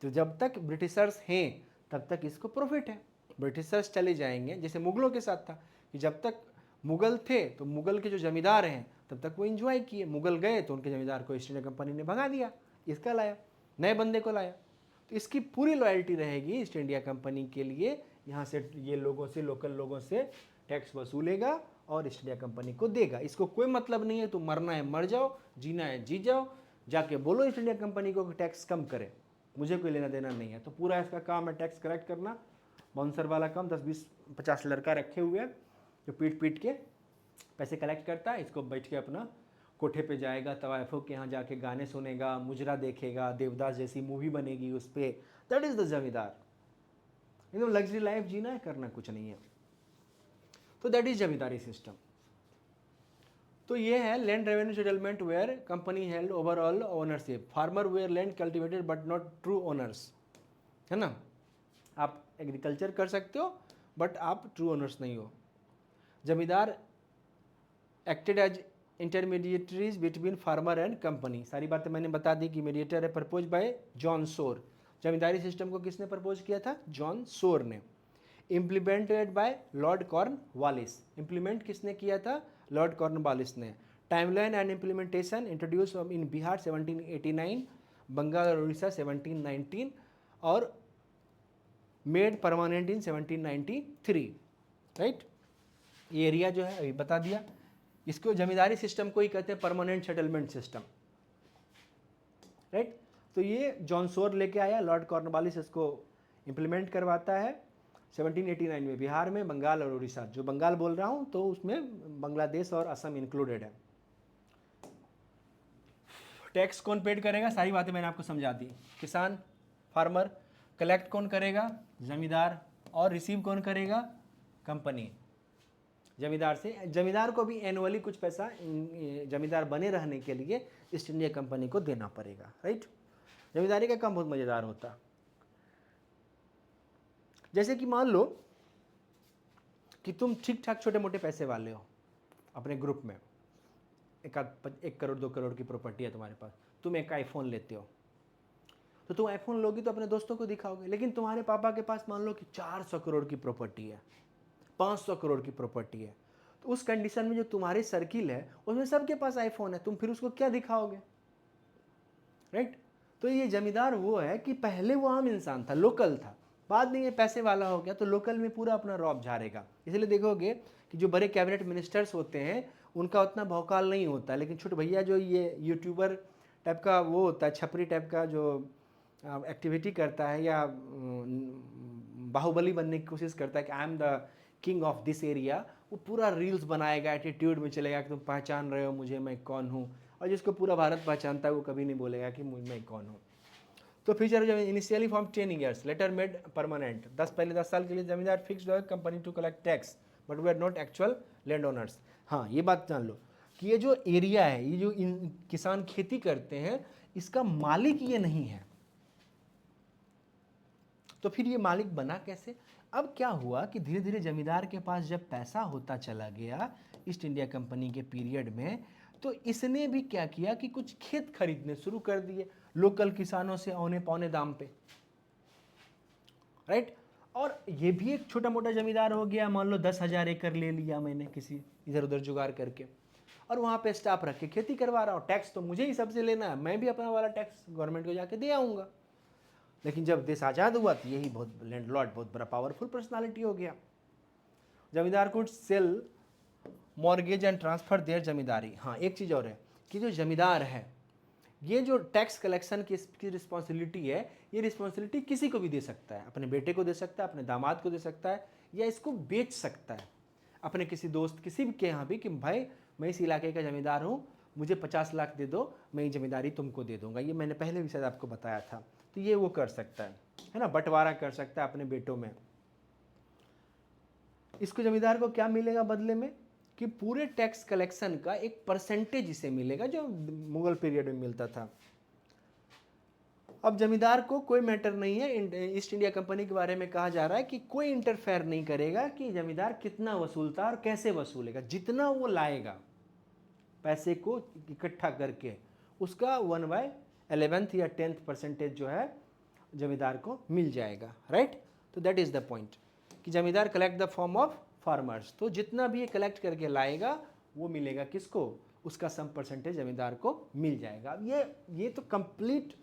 तो जब तक ब्रिटिशर्स हैं तब तक इसको प्रॉफिट है। ब्रिटिशर्स चले जाएंगे, जैसे मुगलों के साथ था कि जब तक मुगल थे तो मुगल के जो जमींदार हैं तब तक वो एंजॉय किए, मुगल गए तो उनके जमींदार को ईस्ट इंडिया कंपनी ने भगा दिया, इसका लाया, नए बंदे को लाया। तो इसकी पूरी लॉयल्टी रहेगी ईस्ट इंडिया कंपनी के लिए। यहाँ से ये लोगों से, लोकल लोगों से टैक्स वसूलेगा और ईस्ट इंडिया कंपनी को देगा। इसको कोई मतलब नहीं है तुम मरना है मर जाओ, जीना है जी जाओ, जाके बोलो ईस्ट इंडिया कंपनी को टैक्स कम करे, मुझे कोई लेना देना नहीं है। तो पूरा इसका काम है टैक्स कलेक्ट करना, बाउंसर वाला काम। 10 20 50 लड़का रखे हुए हैं जो पीट पीट के पैसे कलेक्ट करता है, इसको बैठ के अपना कोठे पे जाएगा, तवायफों के यहाँ जाके गाने सुनेगा, मुजरा देखेगा, देवदास जैसी मूवी बनेगी उस पर। दैट इज़ द जमींदार। एकदम लग्जरी लाइफ जीना है, करना कुछ नहीं है। तो दैट इज जमींदारी सिस्टम। तो ये है land revenue settlement where company held overall ownership, farmer were land cultivated but not true owners, है ना। आप एग्रीकल्चर कर सकते हो बट आप ट्रू ओनर्स नहीं हो। Zamindar acted as intermediaries between farmer and company, सारी बातें मैंने बता दी कि मीडिएटर है, प्रपोज बाय जॉन सोर। जमींदारी सिस्टम को किसने प्रपोज किया था? जॉन सोर ने। Implemented by Lord Cornwallis, implement किसने किया था? लॉर्ड कॉर्नवालिस ने। Timeline and implementation introduce in Bihar 1789, Bengal और उड़ीसा 1719 और मेड परमानेंट इन 1793, राइट। ये एरिया जो है अभी बता दिया। इसको जमींदारी सिस्टम को ही कहते हैं परमानेंट सेटलमेंट सिस्टम, राइट। तो ये जॉन सोर लेके आया, लॉर्ड कॉर्नवालिस इसको इम्प्लीमेंट करवाता है 1789 में बिहार में, बंगाल और उड़ीसा। जो बंगाल बोल रहा हूँ तो उसमें बांग्लादेश और असम इंक्लूडेड है। टैक्स कौन पेड करेगा? सारी बातें मैंने आपको समझा दी। किसान, फार्मर। कलेक्ट कौन करेगा? जमींदार। और रिसीव कौन करेगा? कंपनी। जमींदार से, जमींदार को भी एनुअली कुछ पैसा जमींदार बने रहने के लिए ईस्ट इंडिया कंपनी को देना पड़ेगा, राइट। जमींदारी का काम बहुत मज़ेदार होता। जैसे कि मान लो कि तुम ठीक ठाक छोटे मोटे पैसे वाले हो अपने ग्रुप में, 1 करोड़ 2 करोड़ की प्रॉपर्टी है तुम्हारे पास, तुम एक आईफोन लेते हो, तो तुम आईफोन लोगे तो अपने दोस्तों को दिखाओगे। लेकिन तुम्हारे पापा के पास मान लो कि 400 करोड़ की प्रॉपर्टी है, 500 करोड़ की प्रॉपर्टी है, तो उस कंडीशन में जो तुम्हारी सर्किल है उसमें सबके पास आईफोन है, तुम फिर उसको क्या दिखाओगे, राइट। तो ये जमींदार वो है कि पहले वो आम इंसान था, लोकल था, बाद में ये पैसे वाला हो गया तो लोकल में पूरा अपना रौब झाड़ेगा। इसलिए देखोगे कि जो बड़े कैबिनेट मिनिस्टर्स होते हैं उनका उतना भौकाल नहीं होता, लेकिन छोटे भैया जो ये यूट्यूबर टाइप का वो होता है, छपरी टाइप का जो एक्टिविटी करता है या बाहुबली बनने की कोशिश करता है कि I am the king of this area, वो पूरा रील्स बनाएगा, एटीट्यूड में चलेगा कि तुम पहचान रहे हो मुझे, मैं कौन हूँ। और जिसको पूरा भारत पहचानता है वो कभी नहीं बोलेगा कि मैं कौन हूँ। तो फ्यूचर जो initially form 10 years later made permanent, 10 साल के लिए zamindar fix company to collect tax but we are not actual land owners. हाँ, ये बात जान लो कि ये जो एरिया है, ये जो किसान खेती करते हैं, इसका मालिक ये नहीं है। तो फिर ये मालिक बना कैसे? अब क्या हुआ कि धीरे धीरे जमींदार के पास जब पैसा होता चला गया ईस्ट इंडिया कंपनी के पीरियड में, तो इसने भी क्या किया कि कुछ खेत खरीदने शुरू कर दिए लोकल किसानों से औने पौने दाम पे, राइट। और ये भी एक छोटा मोटा जमींदार हो गया, मान लो 10,000 एकड़ ले लिया मैंने किसी इधर उधर जुगाड़ करके, और वहाँ पे स्टाफ रख के खेती करवा रहा हूँ, टैक्स तो मुझे ही सबसे लेना है, मैं भी अपना वाला टैक्स गवर्नमेंट को जाके दे आऊँगा। लेकिन जब देश आज़ाद हुआ तो यही बहुत लैंडलॉर्ड, बहुत बड़ा पावरफुल पर्सनालिटी हो गया। Zamindar could sell mortgage and transfer their zamindari. हाँ, एक चीज़ और है कि जो जमींदार है, ये जो टैक्स कलेक्शन की रिस्पॉन्सिबिलिटी है, ये रिस्पॉन्सिबिलिटी किसी को भी दे सकता है, अपने बेटे को दे सकता है, अपने दामाद को दे सकता है, या इसको बेच सकता है अपने किसी दोस्त किसी भी के यहाँ भी कि भाई मैं इस इलाके का जमींदार हूँ, मुझे 50 लाख दे दो, मैं ये जमींदारी तुमको दे दूंगा। ये मैंने पहले भी शायद आपको बताया था। तो ये वो कर सकता है ना, बंटवारा कर सकता है अपने बेटों में। इसको जमींदार को क्या मिलेगा बदले में कि पूरे टैक्स कलेक्शन का एक परसेंटेज इसे मिलेगा, जो मुगल पीरियड में मिलता था। अब जमींदार को कोई मैटर नहीं है, ईस्ट इंडिया कंपनी के बारे में कहा जा रहा है कि कोई इंटरफेयर नहीं करेगा कि जमींदार कितना वसूलता और कैसे वसूलेगा। जितना वो लाएगा पैसे को इकट्ठा करके, उसका 1/11 या 10th परसेंटेज जो है जमींदार को मिल जाएगा, राइट। तो दैट इज द पॉइंट कि जमींदार collect the form of farmers, तो जितना भी ये कलेक्ट करके लाएगा वो मिलेगा किसको? उसका सम परसेंटेज जमींदार को मिल जाएगा। अब ये तो कंप्लीट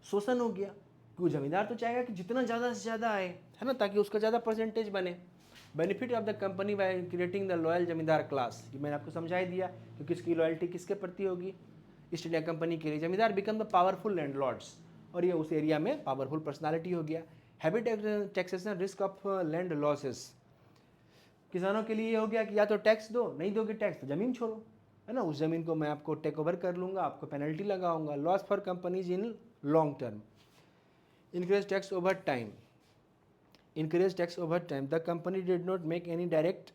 शोषण हो गया, क्योंकि जमींदार तो चाहेगा कि जितना ज़्यादा से ज़्यादा आए, है ना, ताकि उसका ज़्यादा परसेंटेज बने। Benefit of the company by creating the loyal जमींदार क्लास, ये मैंने आपको समझा ही दिया, क्योंकि इसकी लॉयल्टी किसके प्रति होगी? ईस्ट इंडिया कंपनी के लिए। जमींदार बिकम द पावरफुल लैंडलॉर्ड्स, और ये उस एरिया में पावरफुल पर्सनालिटी हो गया। Habit taxation risk of land losses, किसानों के लिए ये हो गया कि या तो टैक्स दो, नहीं दोगे टैक्स तो ज़मीन छोड़ो, है ना, उस ज़मीन को मैं आपको टेक ओवर कर लूँगा, आपको पेनल्टी लगाऊंगा। Loss for companies in long term, increase tax over time, increase tax over time. The company did not make any direct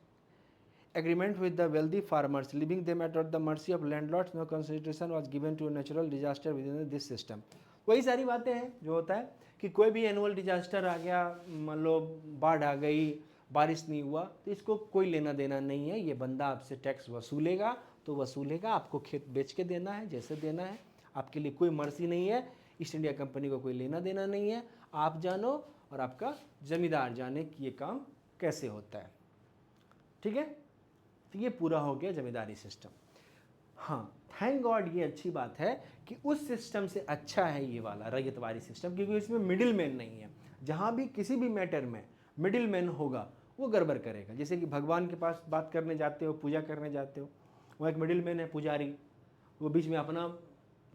agreement with the wealthy farmers, leaving them at the mercy of landlords. No consideration was given to natural disaster within this system. वही सारी बातें हैं जो होता है कि कोई भी एनुअल डिजास्टर आ गया, मान लो बाढ़ आ गई, बारिश नहीं हुआ, तो इसको कोई लेना देना नहीं है। ये बंदा आपसे टैक्स वसूलेगा तो वसूलेगा, आपको खेत बेच के देना है जैसे देना है, आपके लिए कोई मर्जी नहीं है। ईस्ट इंडिया कंपनी को कोई लेना देना नहीं है। आप जानो और आपका जमींदार जाने कि ये काम कैसे होता है। ठीक है, तो ये पूरा हो गया जमींदारी सिस्टम। हाँ, थैंक गॉड, ये अच्छी बात है कि उस सिस्टम से अच्छा है ये वाला रैयतवारी सिस्टम, क्योंकि इसमें मिडिल मैन नहीं है। जहाँ भी किसी भी मैटर में मिडिल मैन होगा वो गड़बड़ करेगा। जैसे कि भगवान के पास बात करने जाते हो, पूजा करने जाते हो, वो एक मिडिल मैन है पुजारी, वो बीच में अपना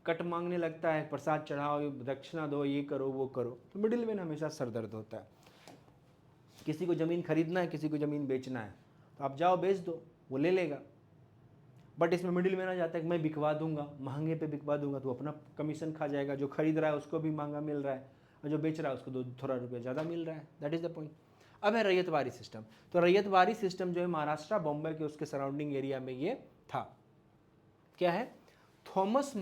कट मांगने लगता है, प्रसाद चढ़ाओ, दक्षिणा दो, ये करो वो करो, तो मिडिल मैन हमेशा सरदर्द होता है। किसी को ज़मीन खरीदना है, किसी को ज़मीन बेचना है, तो आप जाओ बेच दो, वो ले लेगा। बट इसमें मिडिल मैन आ जाता है कि मैं बिकवा दूंगा, महंगे पे बिकवा दूंगा, तो अपना कमीशन खा जाएगा। जो खरीद रहा है उसको भी महंगा मिल रहा है और जो बेच रहा है उसको थोड़ा रुपया ज़्यादा मिल रहा है। That is the point. अब है रैयतवारी सिस्टम। तो रैयतवारी सिस्टम जो है महाराष्ट्र, बॉम्बे के उसके सराउंडिंग एरिया में ये था। क्या है, थॉमस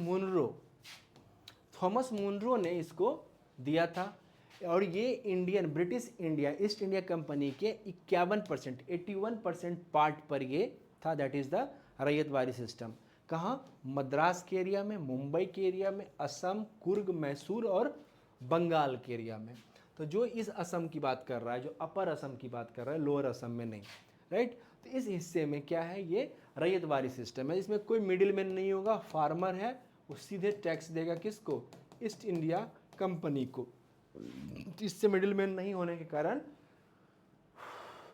मुनरो ने इसको दिया था। और ये British India East India Company के 51%, 81% पार्ट पर ये था। That is the ryotwari system. कहाँ, मद्रास के एरिया में, मुंबई के एरिया में, असम, कुर्ग, मैसूर और बंगाल के एरिया में। तो जो इस असम की बात कर रहा है, जो अपर असम की बात कर रहा है, लोअर असम में नहीं, राइट। तो इस हिस्से में क्या है, ये रैयतवारी सिस्टम है। इसमें कोई मिडिल मैन नहीं होगा, फार्मर है, वो सीधे टैक्स देगा किसको, ईस्ट इंडिया कंपनी को। इससे मिडिल मैन नहीं होने के कारण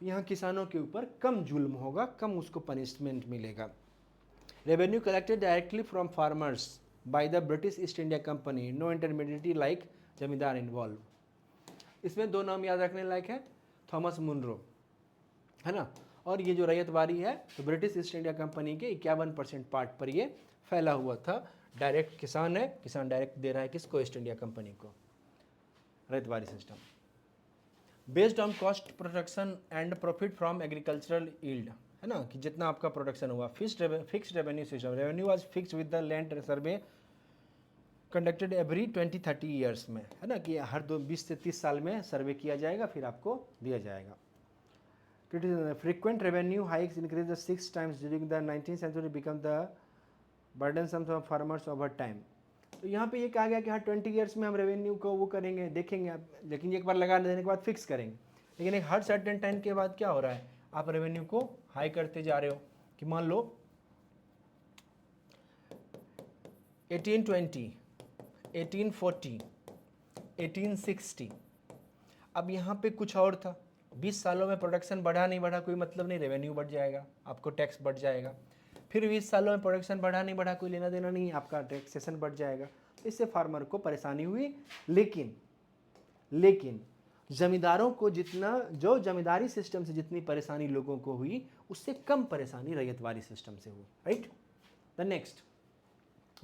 यहाँ किसानों के ऊपर कम जुल्म होगा, कम उसको पनिशमेंट मिलेगा। Revenue collected directly from farmers by the British East India Company, no intermediate like zamindar involve. इसमें दो नाम याद रखने लायक है, थॉमस मुनरो, है ना, और ये जो रैयतवारी है तो ब्रिटिश ईस्ट इंडिया कंपनी के 51% पार्ट पर ये फैला हुआ था। डायरेक्ट किसान है, किसान डायरेक्ट दे रहा है किसको, ईस्ट इंडिया कंपनी को। Ryotwari system based on cost production and profit from agricultural yield, है ना, कि जितना आपका प्रोडक्शन हुआ। Fixed revenue system, revenue was fixed with the land survey conducted every 20-30 years में, है ना, कि हर 20 से 30 साल में सर्वे किया जाएगा, फिर आपको दिया जाएगा। Frequent revenue hikes increase 6 times during the 19th century, become the burdensome for farmers over time. तो यहाँ पे ये कहा गया कि हाँ 20 ईयर्स में हम रेवेन्यू को वो करेंगे, देखेंगे आप, लेकिन एक बार लगा देने के बाद फिक्स करेंगे। लेकिन एक हर सर्टेन टाइम के बाद क्या हो रहा है, आप रेवेन्यू को हाई करते जा रहे हो। कि मान लो 1820, 1840, 1860, अब यहाँ पे कुछ और था। 20 सालों में प्रोडक्शन बढ़ा नहीं बढ़ा कोई मतलब नहीं, रेवेन्यू बढ़ जाएगा, आपको टैक्स बढ़ जाएगा। फिर 20 सालों में प्रोडक्शन बढ़ा नहीं बढ़ा कोई लेना देना नहीं, आपका टैक्सेशन बढ़ जाएगा। इससे फार्मर को परेशानी हुई। लेकिन जमींदारों को जितना, जो जमींदारी सिस्टम से जितनी परेशानी लोगों को हुई, उससे कम परेशानी रैयतवारी सिस्टम से हुई, right. The next,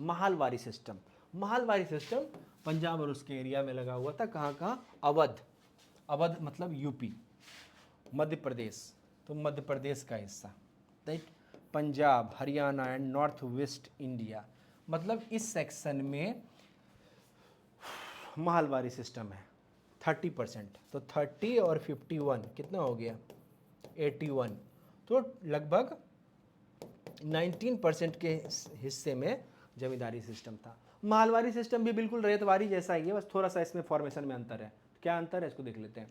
mahalwari system. Mahalwari system Punjab और उसके एरिया में लगा हुआ था। कहाँ कहाँ, अवध मतलब यूपी, मध्य प्रदेश, तो मध्य प्रदेश का हिस्सा, right, Punjab, Haryana and north west India, मतलब इस सेक्शन में महालवारी सिस्टम है। 30%, तो 30 और 51 कितना हो गया, 81, तो लगभग 19% के हिस्से में जमींदारी सिस्टम था। महालवारी सिस्टम भी बिल्कुल रैयतवारी जैसा ही है, बस थोड़ा सा इसमें फॉर्मेशन में अंतर है। क्या अंतर है इसको देख लेते हैं।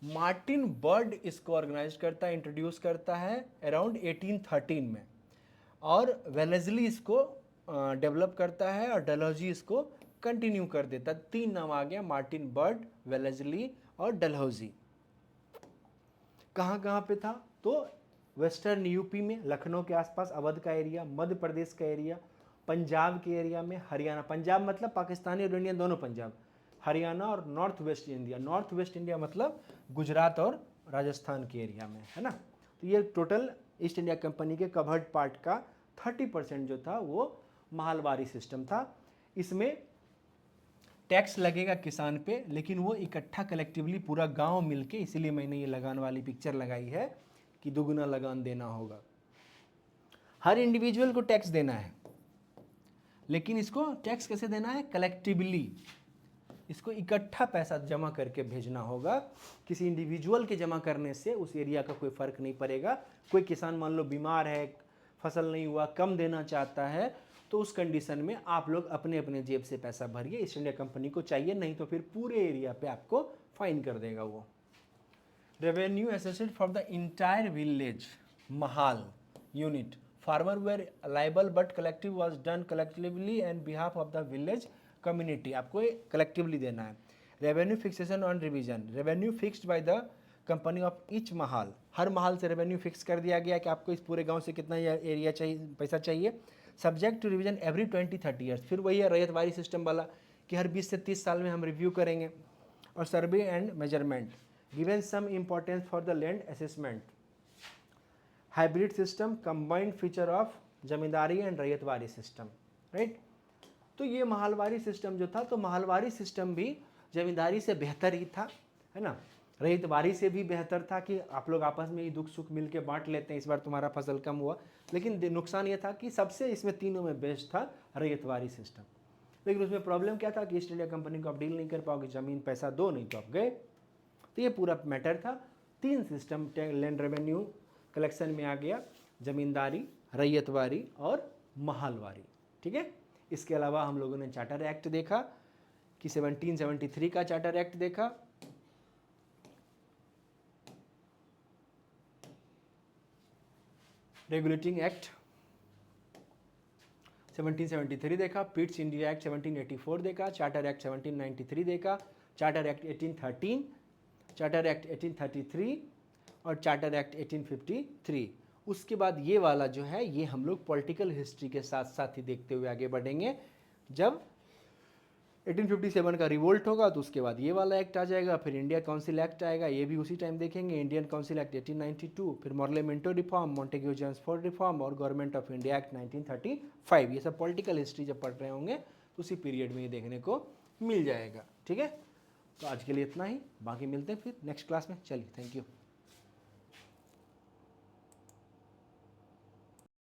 मार्टिन बर्ड इसको ऑर्गेनाइज करता है, इंट्रोड्यूस करता है अराउंड 1813 में, और वेलेस्ली इसको डेवलप करता है, और डलहौजी इसको कंटिन्यू कर देता है। 3 नाम आ गया, मार्टिन बर्ड, वेलेस्ली और डलहौजी। कहाँ कहाँ पे था, तो वेस्टर्न यूपी में, लखनऊ के आसपास, अवध का एरिया, मध्य प्रदेश का एरिया, पंजाब के एरिया में, हरियाणा, पंजाब मतलब पाकिस्तानी और इंडियन दोनों पंजाब, हरियाणा और north west India. North west India मतलब गुजरात और राजस्थान के एरिया में, है ना। तो ये टोटल ईस्ट इंडिया कंपनी के कवर्ड पार्ट का 30% जो था वो महलवारी सिस्टम था। इसमें टैक्स लगेगा किसान पे, लेकिन वो इकट्ठा कलेक्टिवली पूरा गांव मिलके, इसीलिए मैंने ये लगान वाली पिक्चर लगाई है कि दुगुना लगान देना होगा। हर इंडिविजुअल को टैक्स देना है, लेकिन इसको टैक्स कैसे देना है? कलेक्टिवली। इसको इकट्ठा पैसा जमा करके भेजना होगा। किसी इंडिविजुअल के जमा करने से उस एरिया का कोई फर्क नहीं पड़ेगा। कोई किसान मान लो बीमार है, फसल नहीं हुआ, कम देना चाहता है, तो उस कंडीशन में आप लोग अपने अपने जेब से पैसा भरिए। ईस्ट इंडिया कंपनी को चाहिए नहीं तो फिर पूरे एरिया पे आपको फाइन कर देगा वो। Revenue assessed for the entire village mahal unit, farmer were liable but collective was done collectively and behalf of the village community. आपको कलेक्टिवली देना है। Revenue fixation on revision, revenue fixed by the company of each mahal. हर महाल से revenue fix कर दिया गया कि आपको इस पूरे गांव से कितना एरिया चाहिए, पैसा चाहिए। Subject to revision every 20-30 years. फिर वही है रैयतवारी सिस्टम वाला कि हर 20 से 30 साल में हम रिव्यू करेंगे। और survey and measurement, given some importance for the land assessment. Hybrid system, combined feature of zamindari and ryotwari system, right. तो ये महलवारी सिस्टम जो था, तो महलवारी सिस्टम भी जमींदारी से बेहतर ही था, है ना। रैयतवारी से भी बेहतर था कि आप लोग आपस में ही दुख सुख मिल के बांट लेते हैं, इस बार तुम्हारा फसल कम हुआ। लेकिन नुकसान ये था कि सबसे इसमें तीनों में बेस्ट था रैयतवारी सिस्टम। लेकिन उसमें प्रॉब्लम क्या था कि ईस्ट इंडिया कंपनी को आप डील नहीं कर पाओगे, ज़मीन पैसा दो नहीं तो आप गए। तो ये पूरा मैटर था। 3 सिस्टम लैंड रेवेन्यू कलेक्शन में आ गया, जमींदारी, रैयतवारी और महलवारी, ठीक है। इसके अलावा हम लोगों ने चार्टर एक्ट देखा कि 1773 का चार्टर एक्ट देखा, रेगुलेटिंग एक्ट 1773 देखा, पिट्स इंडिया एक्ट 1784 देखा, चार्टर एक्ट 1793 देखा, चार्टर एक्ट 1813, चार्टर एक्ट 1833 और चार्टर एक्ट 1853। उसके बाद ये वाला जो है ये हम लोग पॉलिटिकल हिस्ट्री के साथ साथ ही देखते हुए आगे बढ़ेंगे। जब 1857 का रिवोल्ट होगा तो उसके बाद ये वाला एक्ट आ जाएगा, फिर इंडिया काउंसिल एक्ट आएगा, ये भी उसी टाइम देखेंगे। इंडियन काउंसिल एक्ट 1892, फिर मॉर्लेमेंटो रिफॉर्म, मॉन्टेग्यू जेम्सफोर्ड रिफॉर्म और गवर्नमेंट ऑफ इंडिया एक्ट 1935। ये सब पॉलिटिकल हिस्ट्री जब पढ़ रहे होंगे तो उसी पीरियड में ये देखने को मिल जाएगा, ठीक है। तो आज के लिए इतना ही, बाकी मिलते हैं फिर नेक्स्ट क्लास में। चलिए, थैंक यू।